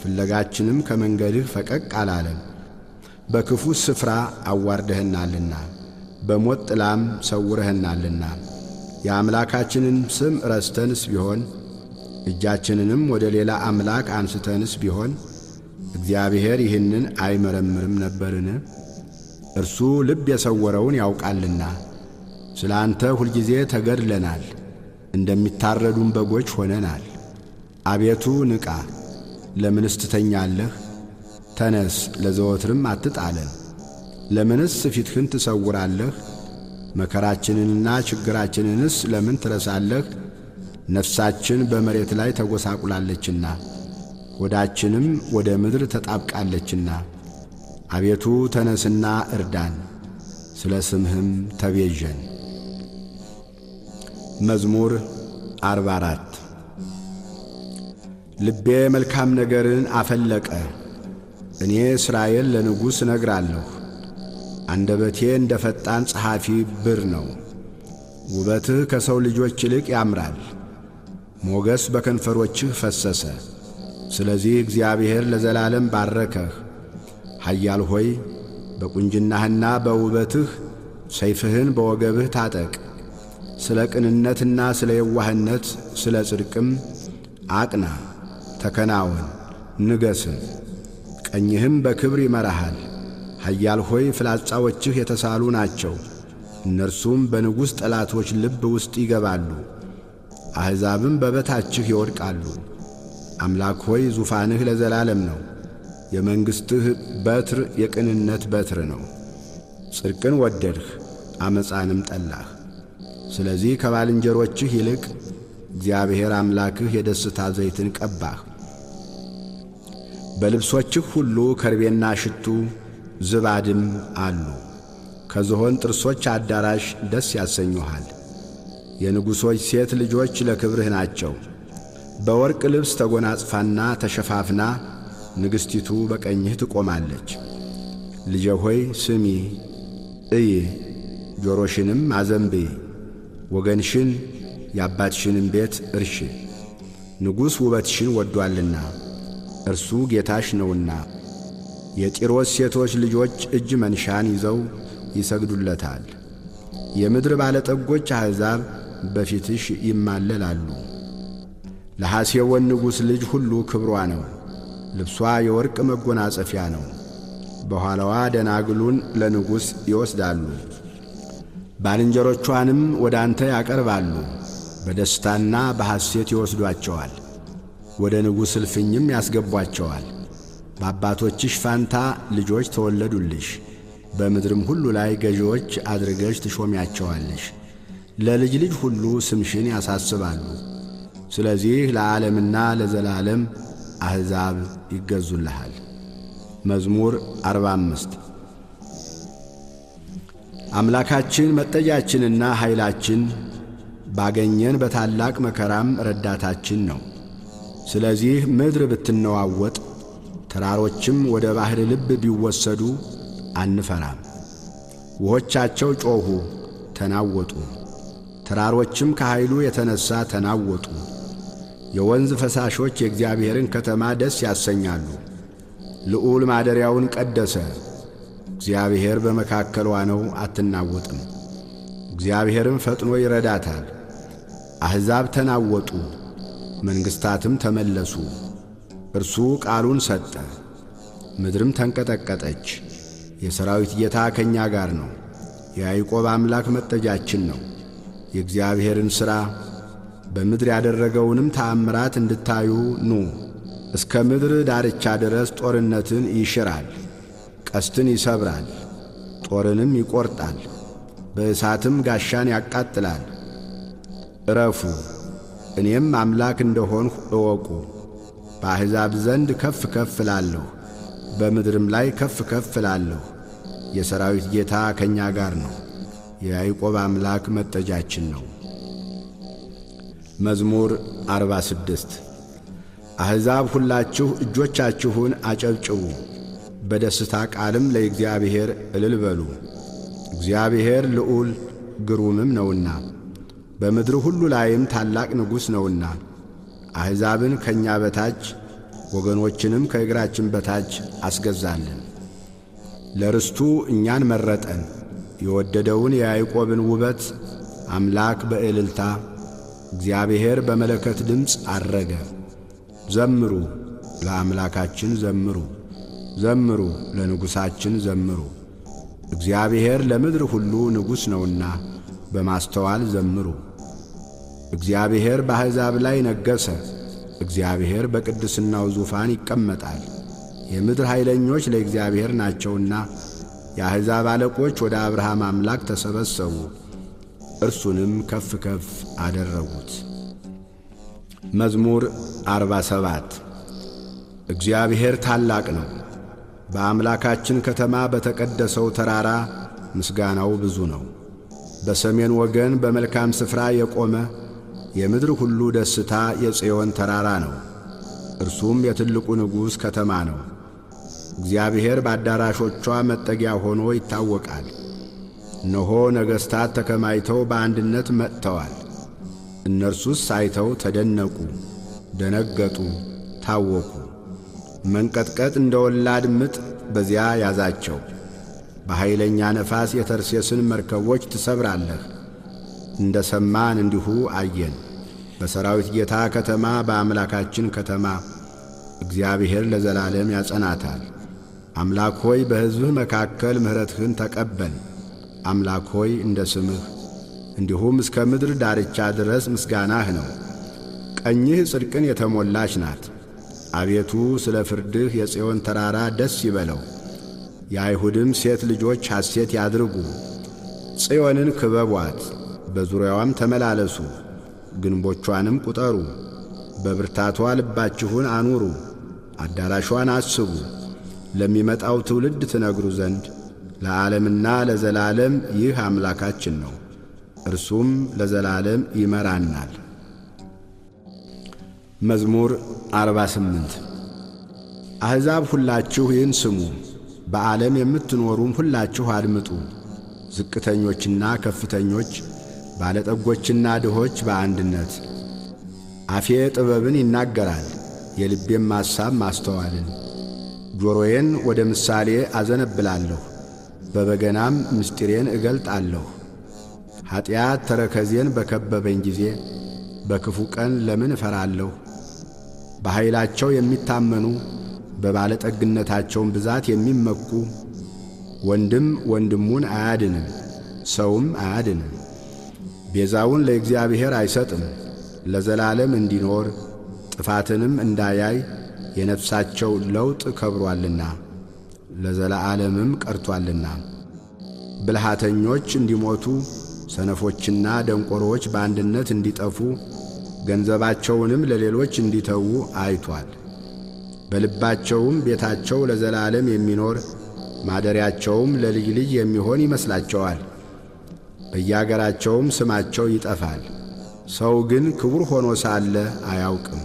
ፍለጋችንም ከመንገድህ ፈቀቅ አላለም። በክፉ ስፍራ አዋርደህናልና፣ በሞት ጥላም ሰውረህናልና። የአምላካችንን ስም ረስተንስ ቢሆን እጃችንንም ወደ ሌላ አምላክ አንስተንስ ቢሆን እግዚአብሔር ይህንን አይመረምርም ነበርን? እርሱ ልብ የሰወረውን ያውቃልና። ስለ አንተ ሁልጊዜ ተገድለናል፣ እንደሚታረዱም በጎች ሆነናል። አቤቱ ንቃ፣ ለምንስ ትተኛለህ? ተነስ፣ ለዘወትርም አትጣለን። ለምንስ ፊትህን ትሰውራለህ? መከራችንንና ችግራችንንስ ለምን ትረሳለህ? ነፍሳችን በመሬት ላይ ተጐሳቁላለችና ሆዳችንም ወደ ምድር ተጣብቃለችና። አቤቱ ተነስና እርዳን፣ ስለ ስምህም ተቤዠን። መዝሙር 44 ልቤ መልካም ነገርን አፈለቀ፣ እኔ እስራኤል ለንጉሥ እነግራለሁ። አንደበቴ እንደ ፈጣን ጸሐፊ ብር ነው። ውበትህ ከሰው ልጆች ይልቅ ያምራል፣ ሞገስ በከንፈሮችህ ፈሰሰ። ስለዚህ እግዚአብሔር ለዘላለም ባረከህ። ኃያል ሆይ በቁንጅናህና በውበትህ ሰይፍህን በወገብህ ታጠቅ። ስለ ቅንነትና ስለ የዋህነት ስለ ጽድቅም አቅና፣ ተከናወን፣ ንገስም። ቀኝህም በክብር ይመራሃል። ኃያል ሆይ ፍላጻዎችህ የተሳሉ ናቸው፣ እነርሱም በንጉሥ ጠላቶች ልብ ውስጥ ይገባሉ። አሕዛብም በበታችህ ይወድቃሉ። አምላክ ሆይ ዙፋንህ ለዘላለም ነው፣ የመንግሥትህ በትር የቅንነት በትር ነው። ጽድቅን ወደድህ፣ ዓመፃንም ጠላህ። ስለዚህ ከባልንጀሮችህ ይልቅ እግዚአብሔር አምላክህ የደስታ ዘይትን ቀባህ። በልብሶችህ ሁሉ ከርቤና ሽቱ ዝባድም አሉ። ከዝሆን ጥርሶች አዳራሽ ደስ ያሰኙሃል። የንጉሶች ሴት ልጆች ለክብርህ ናቸው። በወርቅ ልብስ ተጐናጽፋና ተሸፋፍና ንግሥቲቱ በቀኝህ ትቆማለች። ልጄ ሆይ ስሚ፣ እይ፣ ጆሮሽንም አዘንብዪ። ወገንሽን የአባትሽንም ቤት እርሺ። ንጉሥ ውበትሽን ወዷልና እርሱ ጌታሽ ነውና። የጢሮስ ሴቶች ልጆች እጅ መንሻን ይዘው ይሰግዱለታል። የምድር ባለጠጎች አሕዛብ በፊትሽ ይማለላሉ። ለሐሴቦን ንጉሥ ልጅ ሁሉ ክብሯ ነው፣ ልብሷ የወርቅ መጎናጸፊያ ነው። በኋላዋ ደናግሉን ለንጉሥ ይወስዳሉ፣ ባልንጀሮቿንም ወደ አንተ ያቀርባሉ። በደስታና በሐሴት ይወስዷቸዋል፣ ወደ ንጉሥ እልፍኝም ያስገቧቸዋል። በአባቶችሽ ፋንታ ልጆች ተወለዱልሽ፣ በምድርም ሁሉ ላይ ገዢዎች አድርገሽ ትሾሚያቸዋለሽ። ለልጅ ልጅ ሁሉ ስምሽን ያሳስባሉ። ስለዚህ ለዓለምና ለዘላለም አሕዛብ ይገዙልሃል። መዝሙር 45 አምላካችን መጠጊያችንና ኃይላችን፣ ባገኘን በታላቅ መከራም ረዳታችን ነው። ስለዚህ ምድር ብትነዋወጥ ተራሮችም ወደ ባሕር ልብ ቢወሰዱ አንፈራም። ውኆቻቸው ጮኹ ተናወጡ፣ ተራሮችም ከኃይሉ የተነሣ ተናወጡ። የወንዝ ፈሳሾች የእግዚአብሔርን ከተማ ደስ ያሰኛሉ። ልዑል ማደሪያውን ቀደሰ። እግዚአብሔር በመካከሏ ነው፣ አትናወጥም። እግዚአብሔርም ፈጥኖ ይረዳታል። አሕዛብ ተናወጡ፣ መንግሥታትም ተመለሱ። እርሱ ቃሉን ሰጠ፣ ምድርም ተንቀጠቀጠች። የሰራዊት ጌታ ከእኛ ጋር ነው፣ የያዕቆብ አምላክ መጠጊያችን ነው። የእግዚአብሔርን ሥራ በምድር ያደረገውንም ተአምራት እንድታዩ ኑ። እስከ ምድር ዳርቻ ድረስ ጦርነትን ይሽራል፣ ቀስትን ይሰብራል፣ ጦርንም ይቈርጣል፣ በእሳትም ጋሻን ያቃጥላል። ዕረፉ፣ እኔም አምላክ እንደሆንሁ እወቁ። በአሕዛብ ዘንድ ከፍ ከፍ እላለሁ፣ በምድርም ላይ ከፍ ከፍ እላለሁ። የሰራዊት ጌታ ከእኛ ጋር ነው፣ የያዕቆብ አምላክ መጠጊያችን ነው። መዝሙር 46 አሕዛብ ሁላችሁ እጆቻችሁን አጨብጭቡ፣ በደስታ ቃልም ለእግዚአብሔር እልል በሉ። እግዚአብሔር ልዑል ግሩምም ነውና በምድር ሁሉ ላይም ታላቅ ንጉሥ ነውና። አሕዛብን ከእኛ በታች ወገኖችንም ከእግራችን በታች አስገዛልን። ለርስቱ እኛን መረጠን፣ የወደደውን የያዕቆብን ውበት አምላክ በእልልታ እግዚአብሔር በመለከት ድምፅ አረገ። ዘምሩ፣ ለአምላካችን ዘምሩ፣ ዘምሩ፣ ለንጉሣችን ዘምሩ። እግዚአብሔር ለምድር ሁሉ ንጉሥ ነውና በማስተዋል ዘምሩ። እግዚአብሔር በአሕዛብ ላይ ነገሠ፣ እግዚአብሔር በቅድስናው ዙፋን ይቀመጣል። የምድር ኃይለኞች ለእግዚአብሔር ናቸውና የአሕዛብ አለቆች ወደ አብርሃም አምላክ ተሰበሰቡ፣ እርሱንም ከፍ ከፍ አደረጉት። መዝሙር 47 እግዚአብሔር ታላቅ ነው፣ በአምላካችን ከተማ በተቀደሰው ተራራ ምስጋናው ብዙ ነው። በሰሜን ወገን በመልካም ስፍራ የቆመ የምድር ሁሉ ደስታ የጽዮን ተራራ ነው። እርሱም የትልቁ ንጉሥ ከተማ ነው። እግዚአብሔር በአዳራሾቿ መጠጊያ ሆኖ ይታወቃል። እነሆ ነገሥታት ተከማይተው በአንድነት መጥተዋል። እነርሱስ አይተው ተደነቁ፣ ደነገጡ፣ ታወኩ። መንቀጥቀጥ እንደ ወላድ ምጥ በዚያ ያዛቸው። በኃይለኛ ነፋስ የተርሴስን መርከቦች ትሰብራለህ። እንደ ሰማን እንዲሁ አየን። በሰራዊት ጌታ ከተማ በአምላካችን ከተማ እግዚአብሔር ለዘላለም ያጸናታል። አምላክ ሆይ በሕዝብህ መካከል ምሕረትህን ተቀበል። አምላክ ሆይ እንደ ስምህ እንዲሁም እስከ ምድር ዳርቻ ድረስ ምስጋናህ ነው። ቀኝህ ጽድቅን የተሞላች ናት። አቤቱ ስለ ፍርድህ የጽዮን ተራራ ደስ ይበለው፣ የአይሁድም ሴት ልጆች ሐሴት ያድርጉ። ጽዮንን ክበቧት፣ በዙሪያዋም ተመላለሱ፣ ግንቦቿንም ቁጠሩ። በብርታቷ ልባችሁን አኑሩ፣ አዳራሿን አስቡ። ለሚመጣው ትውልድ ትነግሩ ዘንድ ለዓለምና ለዘላለም ይህ አምላካችን ነው፣ እርሱም ለዘላለም ይመራናል። መዝሙር 48 አሕዛብ ሁላችሁ ይህን ስሙ፣ በዓለም የምትኖሩም ሁላችሁ አድምጡ። ዝቅተኞችና ከፍተኞች፣ ባለጠጎችና ድሆች በአንድነት። አፌ ጥበብን ይናገራል፣ የልቤም ሐሳብ ማስተዋልን። ጆሮዬን ወደ ምሳሌ አዘነብላለሁ፣ በበገናም ምስጢሬን እገልጣለሁ። ኀጢአት ተረከዜን በከበበኝ ጊዜ በክፉ ቀን ለምን እፈራለሁ? በኃይላቸው የሚታመኑ በባለጠግነታቸውም ብዛት የሚመኩ ወንድም ወንድሙን አያድንም፣ ሰውም አያድንም። ቤዛውን ለእግዚአብሔር አይሰጥም፣ ለዘላለም እንዲኖር ጥፋትንም እንዳያይ የነፍሳቸው ለውጥ ከብሮአልና ለዘላለምም ቀርቶአልና። ብልሃተኞች እንዲሞቱ ሰነፎችና ደንቆሮዎች በአንድነት እንዲጠፉ ገንዘባቸውንም ለሌሎች እንዲተዉ አይቷል። በልባቸውም ቤታቸው ለዘላለም የሚኖር ማደሪያቸውም ለልጅ ልጅ የሚሆን ይመስላቸዋል። በየአገራቸውም ስማቸው ይጠፋል። ሰው ግን ክቡር ሆኖ ሳለ አያውቅም፣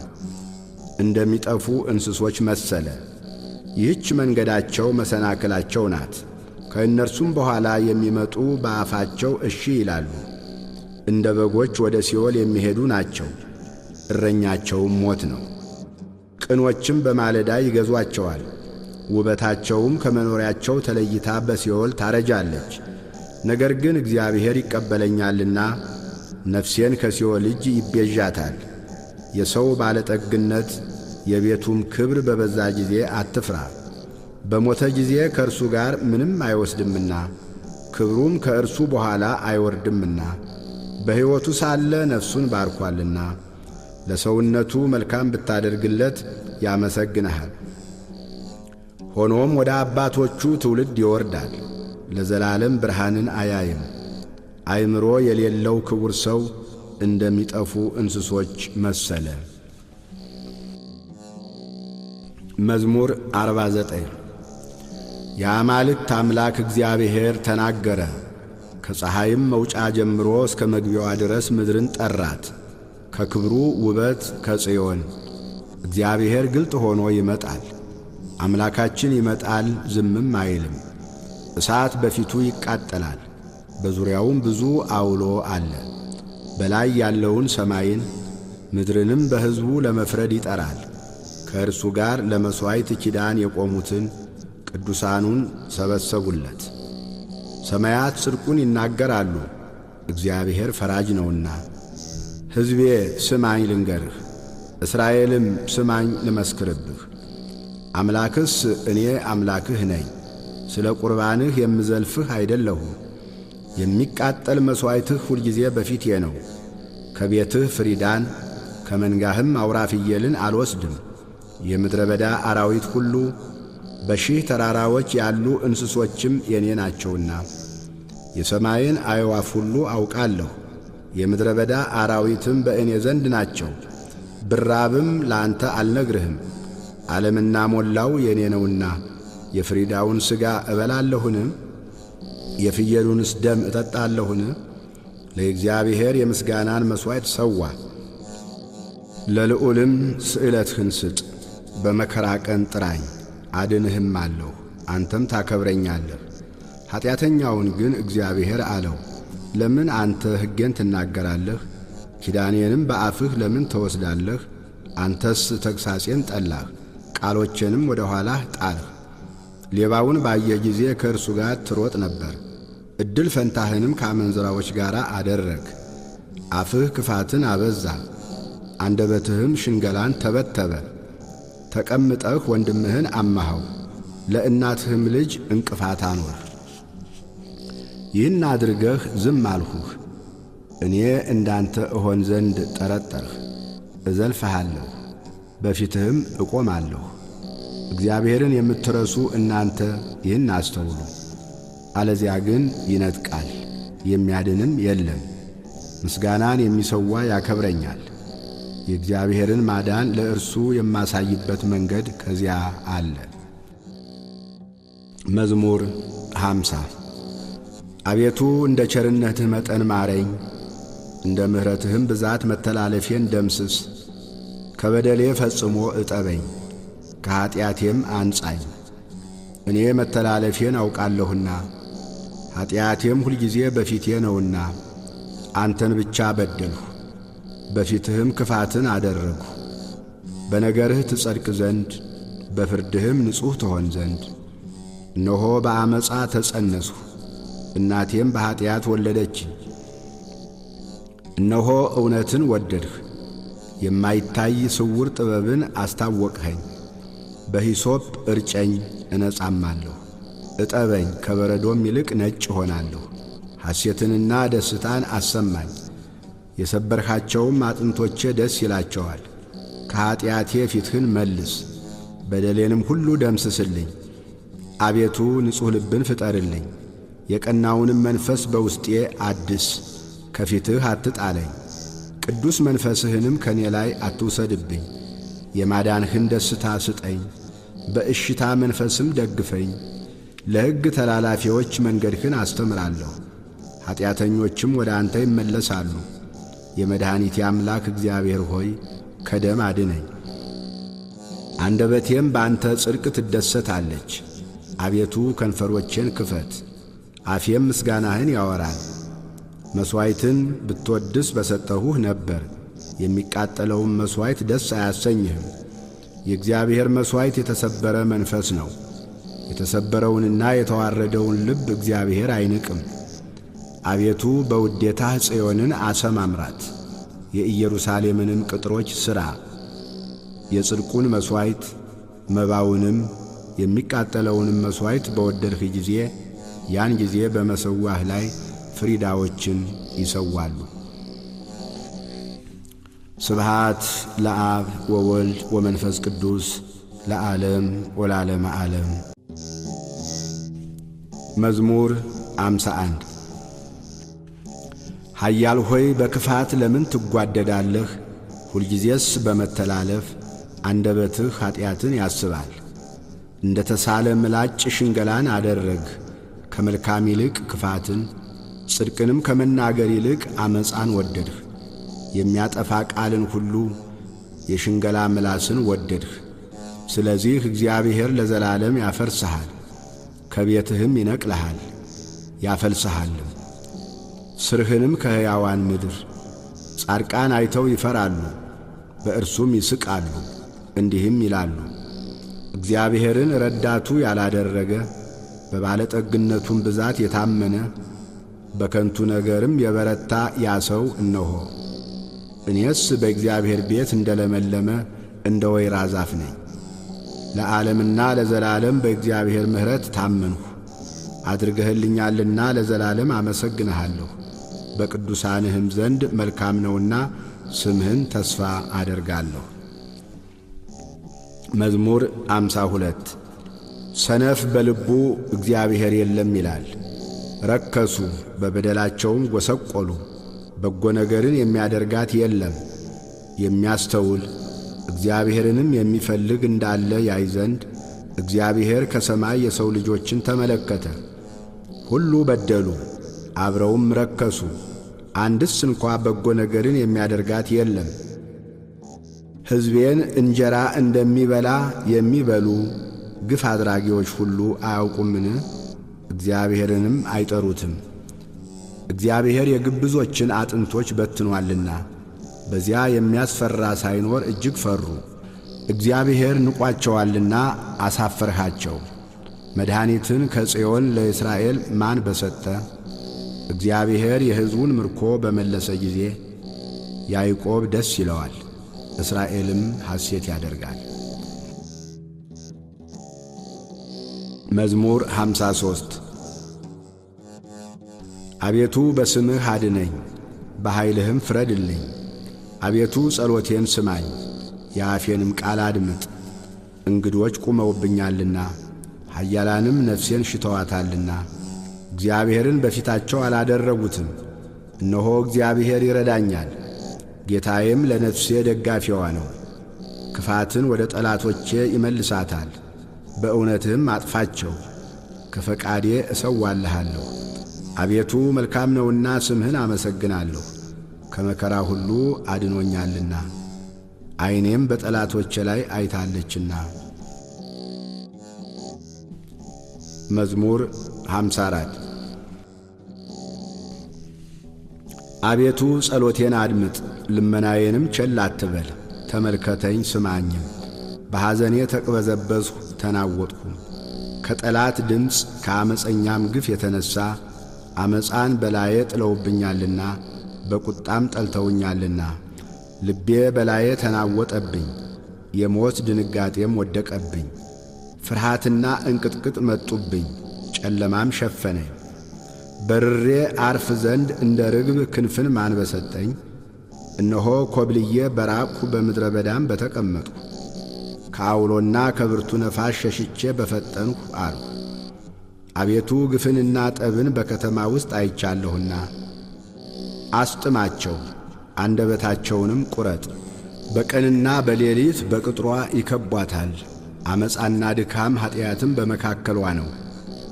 እንደሚጠፉ እንስሶች መሰለ። ይህች መንገዳቸው መሰናክላቸው ናት። ከእነርሱም በኋላ የሚመጡ በአፋቸው እሺ ይላሉ። እንደ በጎች ወደ ሲኦል የሚሄዱ ናቸው፣ እረኛቸውም ሞት ነው። ቅኖችም በማለዳ ይገዟቸዋል፣ ውበታቸውም ከመኖሪያቸው ተለይታ በሲኦል ታረጃለች። ነገር ግን እግዚአብሔር ይቀበለኛልና ነፍሴን ከሲኦል እጅ ይቤዣታል። የሰው ባለጠግነት የቤቱም ክብር በበዛ ጊዜ አትፍራ። በሞተ ጊዜ ከእርሱ ጋር ምንም አይወስድምና ክብሩም ከእርሱ በኋላ አይወርድምና በሕይወቱ ሳለ ነፍሱን ባርኳልና ለሰውነቱ መልካም ብታደርግለት ያመሰግንሃል። ሆኖም ወደ አባቶቹ ትውልድ ይወርዳል፣ ለዘላለም ብርሃንን አያይም። አእምሮ የሌለው ክቡር ሰው እንደሚጠፉ እንስሶች መሰለ። መዝሙር 49 የአማልክት አምላክ እግዚአብሔር ተናገረ። ከፀሐይም መውጫ ጀምሮ እስከ መግቢያዋ ድረስ ምድርን ጠራት። ከክብሩ ውበት ከጽዮን እግዚአብሔር ግልጥ ሆኖ ይመጣል። አምላካችን ይመጣል፣ ዝምም አይልም። እሳት በፊቱ ይቃጠላል፣ በዙሪያውም ብዙ አውሎ አለ። በላይ ያለውን ሰማይን ምድርንም በሕዝቡ ለመፍረድ ይጠራል። ከእርሱ ጋር ለመሥዋዕት ኪዳን የቆሙትን ቅዱሳኑን ሰበሰቡለት። ሰማያት ጽድቁን ይናገራሉ፣ እግዚአብሔር ፈራጅ ነውና። ሕዝቤ ስማኝ ልንገርህ፣ እስራኤልም ስማኝ ልመስክርብህ። አምላክስ እኔ አምላክህ ነኝ፣ ስለ ቁርባንህ የምዘልፍህ አይደለሁም። የሚቃጠል መሥዋዕትህ ሁልጊዜ በፊቴ ነው። ከቤትህ ፍሪዳን ከመንጋህም አውራ ፍየልን አልወስድም። የምድረ በዳ አራዊት ሁሉ በሺህ ተራራዎች ያሉ እንስሶችም የኔ ናቸውና የሰማይን አዕዋፍ ሁሉ አውቃለሁ። የምድረ በዳ አራዊትም በእኔ ዘንድ ናቸው። ብራብም ለአንተ አልነግርህም፣ ዓለምና ሞላው የኔ ነውና። የፍሪዳውን ሥጋ እበላለሁን? የፍየሉንስ ደም እጠጣለሁን? ለእግዚአብሔር የምስጋናን መሥዋዕት ሰዋ፣ ለልዑልም ስእለትህን ስጥ። በመከራ ቀን ጥራኝ አድንህም አለሁ፣ አንተም ታከብረኛለህ። ኀጢአተኛውን ግን እግዚአብሔር አለው፣ ለምን አንተ ሕጌን ትናገራለህ? ኪዳኔንም በአፍህ ለምን ተወስዳለህ? አንተስ ተግሣጼን ጠላህ፣ ቃሎቼንም ወደ ኋላህ ጣልህ። ሌባውን ባየህ ጊዜ ከእርሱ ጋር ትሮጥ ነበር፣ ዕድል ፈንታህንም ከአመንዝራዎች ጋር አደረግ። አፍህ ክፋትን አበዛ፣ አንደበትህም ሽንገላን ተበተበ። ተቀምጠህ ወንድምህን አማኸው፣ ለእናትህም ልጅ እንቅፋት አኖር። ይህን አድርገህ ዝም አልሁህ። እኔ እንዳንተ እሆን ዘንድ ጠረጠርህ። እዘልፍሃለሁ፣ በፊትህም እቆማለሁ። እግዚአብሔርን የምትረሱ እናንተ ይህን አስተውሉ። አለዚያ ግን ይነጥቃል፣ የሚያድንም የለም። ምስጋናን የሚሰዋ ያከብረኛል። የእግዚአብሔርን ማዳን ለእርሱ የማሳይበት መንገድ ከዚያ አለ። መዝሙር 50 አቤቱ እንደ ቸርነትህ መጠን ማረኝ፣ እንደ ምሕረትህም ብዛት መተላለፌን ደምስስ። ከበደሌ ፈጽሞ እጠበኝ፣ ከኀጢአቴም አንጻኝ። እኔ መተላለፌን አውቃለሁና ኀጢአቴም ሁልጊዜ በፊቴ ነውና። አንተን ብቻ በደልሁ፣ በፊትህም ክፋትን አደረግሁ። በነገርህ ትጸድቅ ዘንድ በፍርድህም ንጹሕ ትሆን ዘንድ። እነሆ በአመፃ ተጸነስሁ፣ እናቴም በኀጢአት ወለደችኝ። እነሆ እውነትን ወደድህ፣ የማይታይ ስውር ጥበብን አስታወቅኸኝ። በሂሶጵ እርጨኝ እነጻማለሁ፣ እጠበኝ ከበረዶም ይልቅ ነጭ ሆናለሁ። ሐሴትንና ደስታን አሰማኝ፣ የሰበርኻቸውም አጥንቶቼ ደስ ይላቸዋል። ከኀጢአቴ ፊትህን መልስ፣ በደሌንም ሁሉ ደምስስልኝ። አቤቱ ንጹሕ ልብን ፍጠርልኝ፣ የቀናውንም መንፈስ በውስጤ አድስ። ከፊትህ አትጣለኝ፣ ቅዱስ መንፈስህንም ከኔ ላይ አትውሰድብኝ። የማዳንህን ደስታ ስጠኝ፣ በእሽታ መንፈስም ደግፈኝ። ለሕግ ተላላፊዎች መንገድህን አስተምራለሁ፣ ኀጢአተኞችም ወደ አንተ ይመለሳሉ። የመድኃኒቴ አምላክ እግዚአብሔር ሆይ ከደም አድነኝ። አንደበቴም በአንተ ጽድቅ ትደሰታለች። አቤቱ ከንፈሮቼን ክፈት፣ አፌም ምስጋናህን ያወራል። መሥዋዕትን ብትወድስ በሰጠሁህ ነበር፣ የሚቃጠለውም መሥዋዕት ደስ አያሰኝህም። የእግዚአብሔር መሥዋዕት የተሰበረ መንፈስ ነው፣ የተሰበረውንና የተዋረደውን ልብ እግዚአብሔር አይንቅም። አቤቱ በውዴታህ ጽዮንን አሰማምራት፣ የኢየሩሳሌምንም ቅጥሮች ሥራ። የጽድቁን መሥዋዕት መባውንም የሚቃጠለውንም መሥዋዕት በወደድህ ጊዜ ያን ጊዜ በመሠዊያህ ላይ ፍሪዳዎችን ይሰዋሉ። ስብሃት ለአብ ወወልድ ወመንፈስ ቅዱስ ለዓለም ወለዓለመ ዓለም። መዝሙር 51 ኃያል ሆይ በክፋት ለምን ትጓደዳለህ? ሁልጊዜስ በመተላለፍ አንደበትህ ኀጢአትን ያስባል። እንደ ተሳለ ምላጭ ሽንገላን አደረግህ። ከመልካም ይልቅ ክፋትን፣ ጽድቅንም ከመናገር ይልቅ አመፃን ወደድህ። የሚያጠፋ ቃልን ሁሉ የሽንገላ ምላስን ወደድህ። ስለዚህ እግዚአብሔር ለዘላለም ያፈርስሃል፣ ከቤትህም ይነቅልሃል ያፈልስሃልም። ስርህንም ከሕያዋን ምድር ጻድቃን አይተው ይፈራሉ፣ በእርሱም ይስቃሉ፣ እንዲህም ይላሉ፣ እግዚአብሔርን ረዳቱ ያላደረገ በባለጠግነቱም ብዛት የታመነ በከንቱ ነገርም የበረታ ያ ሰው እነሆ። እኔስ በእግዚአብሔር ቤት እንደ ለመለመ እንደ ወይራ ዛፍ ነኝ። ለዓለምና ለዘላለም በእግዚአብሔር ምሕረት ታመንሁ። አድርገህልኛልና ለዘላለም አመሰግንሃለሁ። በቅዱሳንህም ዘንድ መልካም ነውና ስምህን ተስፋ አደርጋለሁ። መዝሙር 52 ሰነፍ በልቡ እግዚአብሔር የለም ይላል። ረከሱ፣ በበደላቸውም ጐሰቈሉ። በጎ ነገርን የሚያደርጋት የለም። የሚያስተውል እግዚአብሔርንም የሚፈልግ እንዳለ ያይ ዘንድ እግዚአብሔር ከሰማይ የሰው ልጆችን ተመለከተ። ሁሉ በደሉ፣ አብረውም ረከሱ፣ አንድስ እንኳ በጎ ነገርን የሚያደርጋት የለም። ሕዝቤን እንጀራ እንደሚበላ የሚበሉ ግፍ አድራጊዎች ሁሉ አያውቁምን? እግዚአብሔርንም አይጠሩትም። እግዚአብሔር የግብዞችን አጥንቶች በትኗልና በዚያ የሚያስፈራ ሳይኖር እጅግ ፈሩ። እግዚአብሔር ንቋቸዋልና አሳፈርሃቸው። መድኃኒትን ከጽዮን ለእስራኤል ማን በሰጠ? እግዚአብሔር የሕዝቡን ምርኮ በመለሰ ጊዜ ያዕቆብ ደስ ይለዋል፣ እስራኤልም ሐሴት ያደርጋል። መዝሙር 53 አቤቱ በስምህ አድነኝ፣ በኃይልህም ፍረድልኝ። አቤቱ ጸሎቴን ስማኝ፣ የአፌንም ቃል አድምጥ። እንግዶች ቁመውብኛልና ኃያላንም ነፍሴን ሽተዋታልና እግዚአብሔርን በፊታቸው አላደረጉትም። እነሆ እግዚአብሔር ይረዳኛል፣ ጌታዬም ለነፍሴ ደጋፊዋ ነው። ክፋትን ወደ ጠላቶቼ ይመልሳታል፣ በእውነትህም አጥፋቸው። ከፈቃዴ እሰዋልሃለሁ። አቤቱ መልካም ነውና ስምህን አመሰግናለሁ፣ ከመከራ ሁሉ አድኖኛልና ዓይኔም በጠላቶቼ ላይ አይታለችና። መዝሙር 54 አቤቱ ጸሎቴን አድምጥ፣ ልመናዬንም ቸል አትበል። ተመልከተኝ ስማኝም። በሐዘኔ ተቅበዘበዝሁ ተናወጥሁ። ከጠላት ድምፅ ከአመፀኛም ግፍ የተነሣ አመፃን በላዬ ጥለውብኛልና በቁጣም ጠልተውኛልና። ልቤ በላዬ ተናወጠብኝ፣ የሞት ድንጋጤም ወደቀብኝ። ፍርሃትና እንቅጥቅጥ መጡብኝ፣ ጨለማም ሸፈነኝ። በርሬ አርፍ ዘንድ እንደ ርግብ ክንፍን ማን በሰጠኝ? እነሆ ኮብልዬ በራቅሁ በምድረ በዳም በተቀመጥሁ። ከአውሎና ከብርቱ ነፋስ ሸሽቼ በፈጠንሁ አልሁ። አቤቱ ግፍንና ጠብን በከተማ ውስጥ አይቻለሁና አስጥማቸው፣ አንደበታቸውንም ቁረጥ። በቀንና በሌሊት በቅጥሯ ይከቧታል። አመፃና ድካም ኀጢአትም በመካከሏ ነው።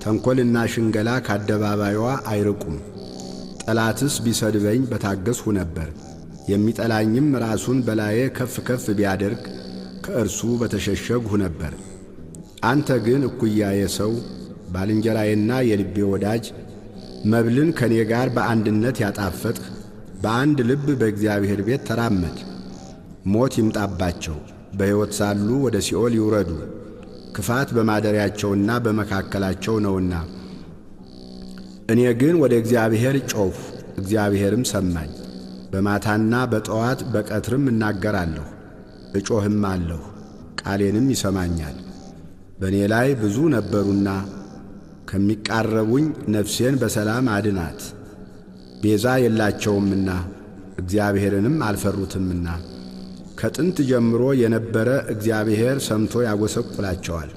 ተንኰልና ሽንገላ ከአደባባይዋ አይርቁም። ጠላትስ ቢሰድበኝ በታገስሁ ነበር። የሚጠላኝም ራሱን በላዬ ከፍ ከፍ ቢያደርግ ከእርሱ በተሸሸግሁ ነበር። አንተ ግን እኩያዬ ሰው፣ ባልንጀራዬና የልቤ ወዳጅ፣ መብልን ከኔ ጋር በአንድነት ያጣፈጥህ፣ በአንድ ልብ በእግዚአብሔር ቤት ተራመድ። ሞት ይምጣባቸው፣ በሕይወት ሳሉ ወደ ሲኦል ይውረዱ። ክፋት በማደሪያቸውና በመካከላቸው ነውና። እኔ ግን ወደ እግዚአብሔር ጮኽሁ፣ እግዚአብሔርም ሰማኝ። በማታና በጠዋት በቀትርም እናገራለሁ፣ እጮህም አለሁ፣ ቃሌንም ይሰማኛል። በእኔ ላይ ብዙ ነበሩና ከሚቃረቡኝ ነፍሴን በሰላም አድናት። ቤዛ የላቸውምና እግዚአብሔርንም አልፈሩትምና። ከጥንት ጀምሮ የነበረ እግዚአብሔር ሰምቶ ያጐሰቁላቸዋል።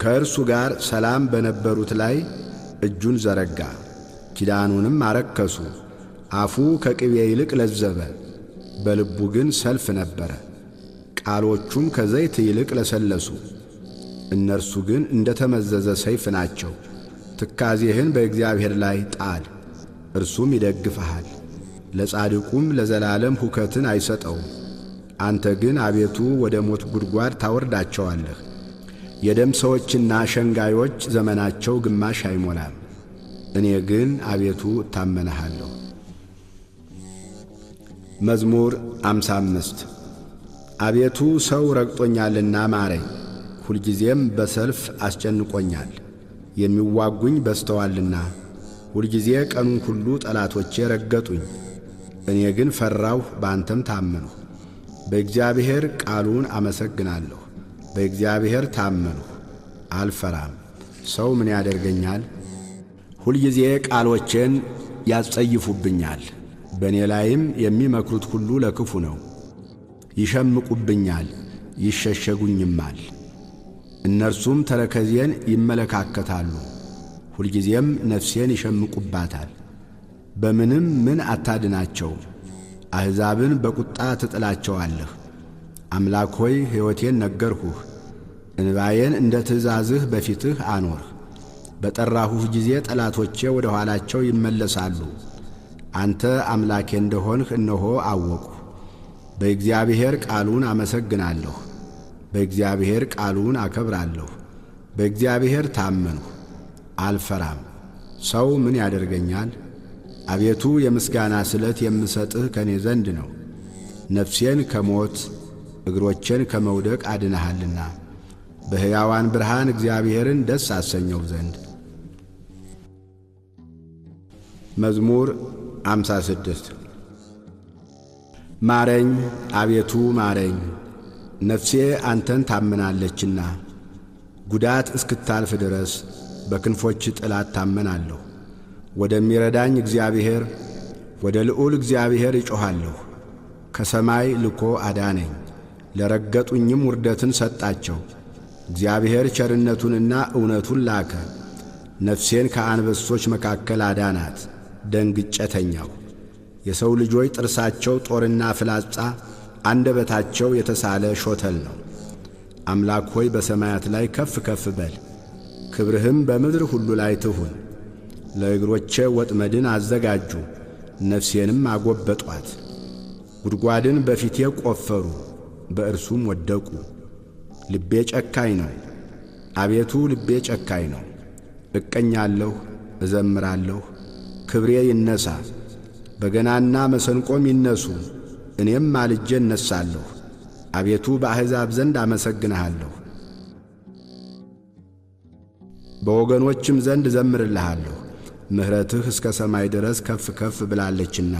ከእርሱ ጋር ሰላም በነበሩት ላይ እጁን ዘረጋ፣ ኪዳኑንም አረከሱ። አፉ ከቅቤ ይልቅ ለዘበ፣ በልቡ ግን ሰልፍ ነበረ። ቃሎቹም ከዘይት ይልቅ ለሰለሱ፣ እነርሱ ግን እንደ ተመዘዘ ሰይፍ ናቸው። ትካዜህን በእግዚአብሔር ላይ ጣል፣ እርሱም ይደግፍሃል። ለጻድቁም ለዘላለም ሁከትን አይሰጠውም። አንተ ግን አቤቱ ወደ ሞት ጉድጓድ ታወርዳቸዋለህ። የደም ሰዎችና ሸንጋዮች ዘመናቸው ግማሽ አይሞላም። እኔ ግን አቤቱ እታመንሃለሁ። መዝሙር 55 አቤቱ ሰው ረግጦኛልና ማረኝ፣ ሁልጊዜም በሰልፍ አስጨንቆኛል። የሚዋጉኝ በዝተዋልና ሁልጊዜ ቀኑን ሁሉ ጠላቶቼ ረገጡኝ። እኔ ግን ፈራሁ፣ በአንተም ታመንሁ። በእግዚአብሔር ቃሉን አመሰግናለሁ። በእግዚአብሔር ታመንሁ፣ አልፈራም። ሰው ምን ያደርገኛል? ሁልጊዜ ቃሎቼን ያስጸይፉብኛል። በእኔ ላይም የሚመክሩት ሁሉ ለክፉ ነው። ይሸምቁብኛል፣ ይሸሸጉኝማል። እነርሱም ተረከዜን ይመለካከታሉ፣ ሁልጊዜም ነፍሴን ይሸምቁባታል። በምንም ምን አታድናቸው። አሕዛብን በቁጣ ትጥላቸዋለህ። አምላክ ሆይ ሕይወቴን ነገርሁህ፣ እንባዬን እንደ ትእዛዝህ በፊትህ አኖርህ። በጠራሁህ ጊዜ ጠላቶቼ ወደ ኋላቸው ይመለሳሉ። አንተ አምላኬ እንደሆንህ እነሆ አወቅሁ። በእግዚአብሔር ቃሉን አመሰግናለሁ፣ በእግዚአብሔር ቃሉን አከብራለሁ። በእግዚአብሔር ታመንሁ፣ አልፈራም። ሰው ምን ያደርገኛል? አቤቱ የምስጋና ስለት የምሰጥህ ከኔ ዘንድ ነው። ነፍሴን ከሞት እግሮቼን ከመውደቅ አድነሃልና በሕያዋን ብርሃን እግዚአብሔርን ደስ አሰኘው ዘንድ። መዝሙር 56 ማረኝ አቤቱ ማረኝ፣ ነፍሴ አንተን ታምናለችና። ጉዳት እስክታልፍ ድረስ በክንፎች ጥላ እታመናለሁ። ወደሚረዳኝ እግዚአብሔር ወደ ልዑል እግዚአብሔር እጮኻለሁ። ከሰማይ ልኮ አዳነኝ፣ ለረገጡኝም ውርደትን ሰጣቸው። እግዚአብሔር ቸርነቱንና እውነቱን ላከ፣ ነፍሴን ከአንበሶች መካከል አዳናት። ደንግጬ ተኛሁ። የሰው ልጆች ጥርሳቸው ጦርና ፍላጻ፣ አንደበታቸው የተሳለ ሾተል ነው። አምላክ ሆይ በሰማያት ላይ ከፍ ከፍ በል፣ ክብርህም በምድር ሁሉ ላይ ትሁን። ለእግሮቼ ወጥመድን አዘጋጁ፣ ነፍሴንም አጐበጧት። ጉድጓድን በፊቴ ቈፈሩ፣ በእርሱም ወደቁ። ልቤ ጨካኝ ነው፣ አቤቱ ልቤ ጨካኝ ነው። እቀኛለሁ፣ እዘምራለሁ፣ ክብሬ ይነሣ። በገናና መሰንቆም ይነሱ፣ እኔም ማልጄ እነሣለሁ። አቤቱ በአሕዛብ ዘንድ አመሰግንሃለሁ፣ በወገኖችም ዘንድ እዘምርልሃለሁ። ምሕረትህ እስከ ሰማይ ድረስ ከፍ ከፍ ብላለችና፣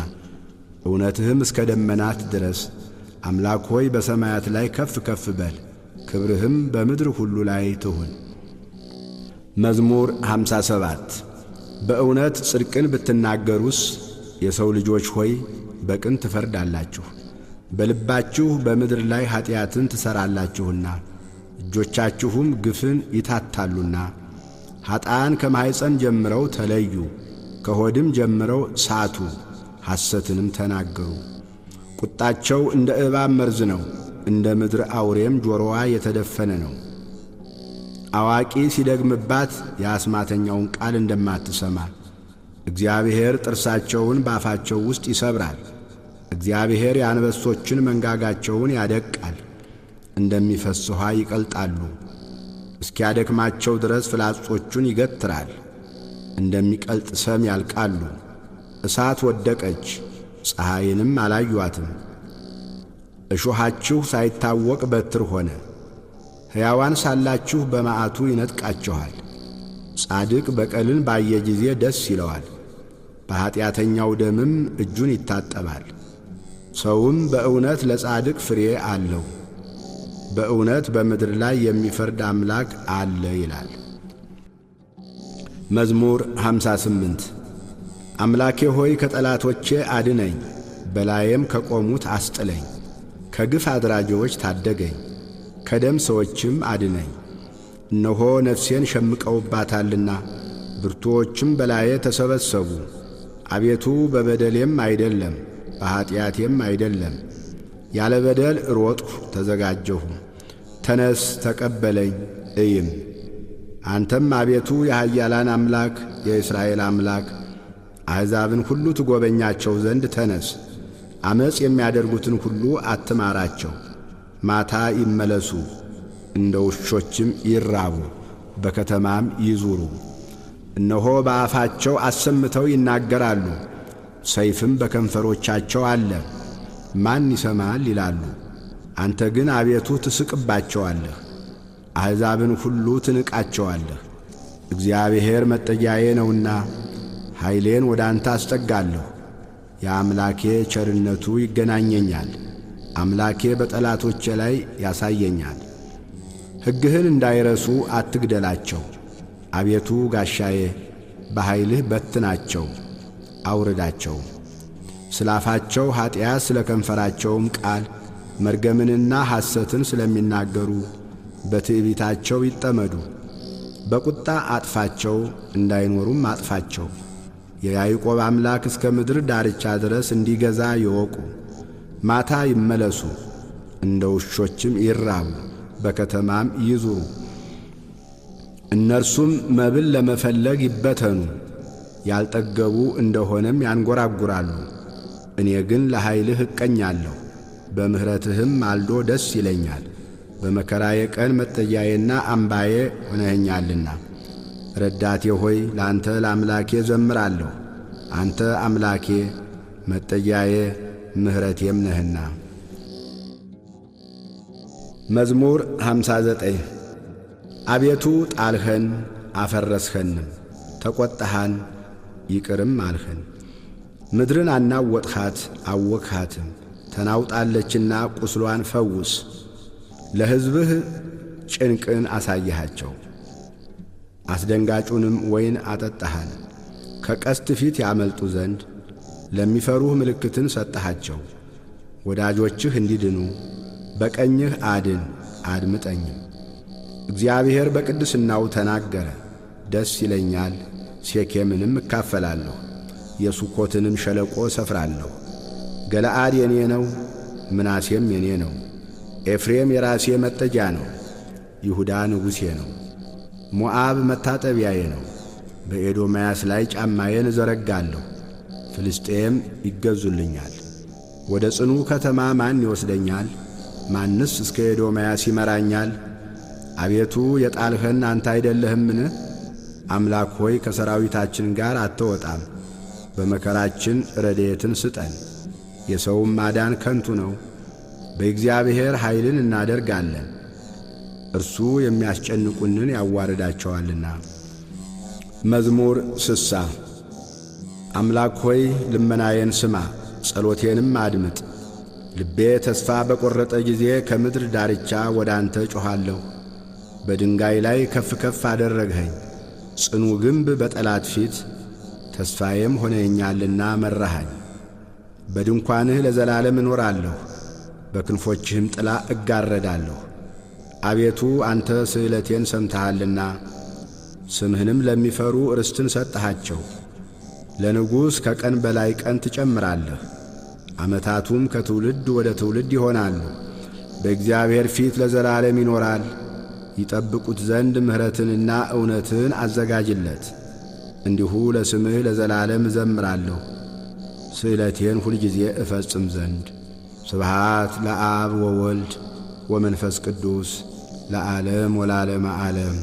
እውነትህም እስከ ደመናት ድረስ። አምላክ ሆይ በሰማያት ላይ ከፍ ከፍ በል፣ ክብርህም በምድር ሁሉ ላይ ትሁን። መዝሙር 57 በእውነት ጽድቅን ብትናገሩስ የሰው ልጆች ሆይ በቅን ትፈርዳላችሁ። በልባችሁ በምድር ላይ ኀጢአትን ትሠራላችሁና እጆቻችሁም ግፍን ይታታሉና። ኀጣን ከማኅፀን ጀምረው ተለዩ፣ ከሆድም ጀምረው ሳቱ፣ ሐሰትንም ተናገሩ። ቁጣቸው እንደ እባብ መርዝ ነው፣ እንደ ምድር አውሬም ጆሮዋ የተደፈነ ነው። አዋቂ ሲደግምባት የአስማተኛውን ቃል እንደማትሰማ እግዚአብሔር ጥርሳቸውን በአፋቸው ውስጥ ይሰብራል። እግዚአብሔር የአንበሶችን መንጋጋቸውን ያደቃል፣ እንደሚፈስስ ውኃ ይቀልጣሉ። እስኪያደክማቸው ድረስ ፍላጾቹን ይገትራል፣ እንደሚቀልጥ ሰም ያልቃሉ። እሳት ወደቀች፣ ፀሐይንም አላዩአትም። እሾኻችሁ ሳይታወቅ በትር ሆነ። ሕያዋን ሳላችሁ በመዓቱ ይነጥቃችኋል። ጻድቅ በቀልን ባየ ጊዜ ደስ ይለዋል፣ በኀጢአተኛው ደምም እጁን ይታጠባል። ሰውም በእውነት ለጻድቅ ፍሬ አለው፣ በእውነት በምድር ላይ የሚፈርድ አምላክ አለ ይላል። መዝሙር 58 አምላኬ ሆይ ከጠላቶቼ አድነኝ፣ በላዬም ከቆሙት አስጥለኝ። ከግፍ አድራጊዎች ታደገኝ፣ ከደም ሰዎችም አድነኝ። እነሆ ነፍሴን ሸምቀውባታልና ብርቱዎችም በላዬ ተሰበሰቡ። አቤቱ በበደሌም አይደለም በኀጢአቴም አይደለም፣ ያለ በደል ሮጥሁ ተዘጋጀሁ። ተነስ ተቀበለኝ እይም። አንተም አቤቱ የኃያላን አምላክ የእስራኤል አምላክ አሕዛብን ሁሉ ትጐበኛቸው ዘንድ ተነስ። ዓመፅ የሚያደርጉትን ሁሉ አትማራቸው። ማታ ይመለሱ፣ እንደ ውሾችም ይራቡ፣ በከተማም ይዙሩ። እነሆ በአፋቸው አሰምተው ይናገራሉ፣ ሰይፍም በከንፈሮቻቸው አለ። ማን ይሰማል ይላሉ። አንተ ግን አቤቱ ትስቅባቸዋለህ፣ አሕዛብን ሁሉ ትንቃቸዋለህ። እግዚአብሔር መጠጊያዬ ነውና ኃይሌን ወደ አንተ አስጠጋለሁ። የአምላኬ ቸርነቱ ይገናኘኛል፣ አምላኬ በጠላቶቼ ላይ ያሳየኛል። ሕግህን እንዳይረሱ አትግደላቸው። አቤቱ ጋሻዬ በኃይልህ በትናቸው አውርዳቸው። ስለ አፋቸው ኀጢአት ስለ ከንፈራቸውም ቃል መርገምንና ሐሰትን ስለሚናገሩ በትዕቢታቸው ይጠመዱ። በቁጣ አጥፋቸው፣ እንዳይኖሩም አጥፋቸው። የያዕቆብ አምላክ እስከ ምድር ዳርቻ ድረስ እንዲገዛ ይወቁ። ማታ ይመለሱ፣ እንደ ውሾችም ይራቡ፣ በከተማም ይዙሩ። እነርሱም መብል ለመፈለግ ይበተኑ፣ ያልጠገቡ እንደሆነም ያንጐራጕራሉ። እኔ ግን ለኃይልህ እቀኛለሁ፣ በምሕረትህም ማልዶ ደስ ይለኛል። በመከራዬ ቀን መጠጊያዬና አምባዬ ሆነኸኛልና። ረዳቴ ሆይ ለአንተ ለአምላኬ ዘምራለሁ። አንተ አምላኬ መጠጊያዬ ምሕረቴም ነህና። መዝሙር 59 አቤቱ ጣልኸን አፈረስኸንም፣ ተቈጣሃን ይቅርም አልኸን። ምድርን አናወጥኻት አወክሃትም፣ ተናውጣለችና ቁስሏን ፈውስ። ለሕዝብህ ጭንቅን አሳየሃቸው፣ አስደንጋጩንም ወይን አጠጣሃል። ከቀስት ፊት ያመልጡ ዘንድ ለሚፈሩህ ምልክትን ሰጠሃቸው። ወዳጆችህ እንዲድኑ በቀኝህ አድን፣ አድምጠኝም። እግዚአብሔር በቅድስናው ተናገረ፣ ደስ ይለኛል። ሴኬምንም እካፈላለሁ፣ የሱኮትንም ሸለቆ ሰፍራለሁ። ገለዓድ የኔ ነው፣ ምናሴም የኔ ነው። ኤፍሬም የራሴ መጠጊያ ነው፣ ይሁዳ ንጉሴ ነው። ሞዓብ መታጠቢያዬ ነው፣ በኤዶምያስ ላይ ጫማዬን እዘረጋለሁ። ፍልስጤም ይገዙልኛል። ወደ ጽኑ ከተማ ማን ይወስደኛል? ማንስ እስከ ኤዶምያስ ይመራኛል? አቤቱ የጣልኸን አንተ አይደለህምን? አምላክ ሆይ ከሰራዊታችን ጋር አትወጣም። በመከራችን ረድኤትን ስጠን። የሰውም ማዳን ከንቱ ነው። በእግዚአብሔር ኃይልን እናደርጋለን፣ እርሱ የሚያስጨንቁንን ያዋርዳቸዋልና። መዝሙር 60 አምላክ ሆይ ልመናዬን ስማ፣ ጸሎቴንም አድምጥ። ልቤ ተስፋ በቈረጠ ጊዜ ከምድር ዳርቻ ወደ አንተ ጮኻለሁ። በድንጋይ ላይ ከፍ ከፍ አደረግኸኝ፣ ጽኑ ግንብ በጠላት ፊት። ተስፋዬም ሆነኛልና መራሃኝ። በድንኳንህ ለዘላለም እኖራለሁ፣ በክንፎችህም ጥላ እጋረዳለሁ። አቤቱ አንተ ስእለቴን ሰምተሃልና ስምህንም ለሚፈሩ ርስትን ሰጠሃቸው። ለንጉሥ ከቀን በላይ ቀን ትጨምራለህ፣ ዓመታቱም ከትውልድ ወደ ትውልድ ይሆናሉ። በእግዚአብሔር ፊት ለዘላለም ይኖራል። ይጠብቁት ዘንድ ምሕረትንና እውነትን አዘጋጅለት። እንዲሁ ለስምህ ለዘላለም እዘምራለሁ፣ ስእለቴን ሁልጊዜ እፈጽም ዘንድ። ስብሃት ለአብ ወወልድ ወመንፈስ ቅዱስ ለዓለም ወላለመ ዓለም።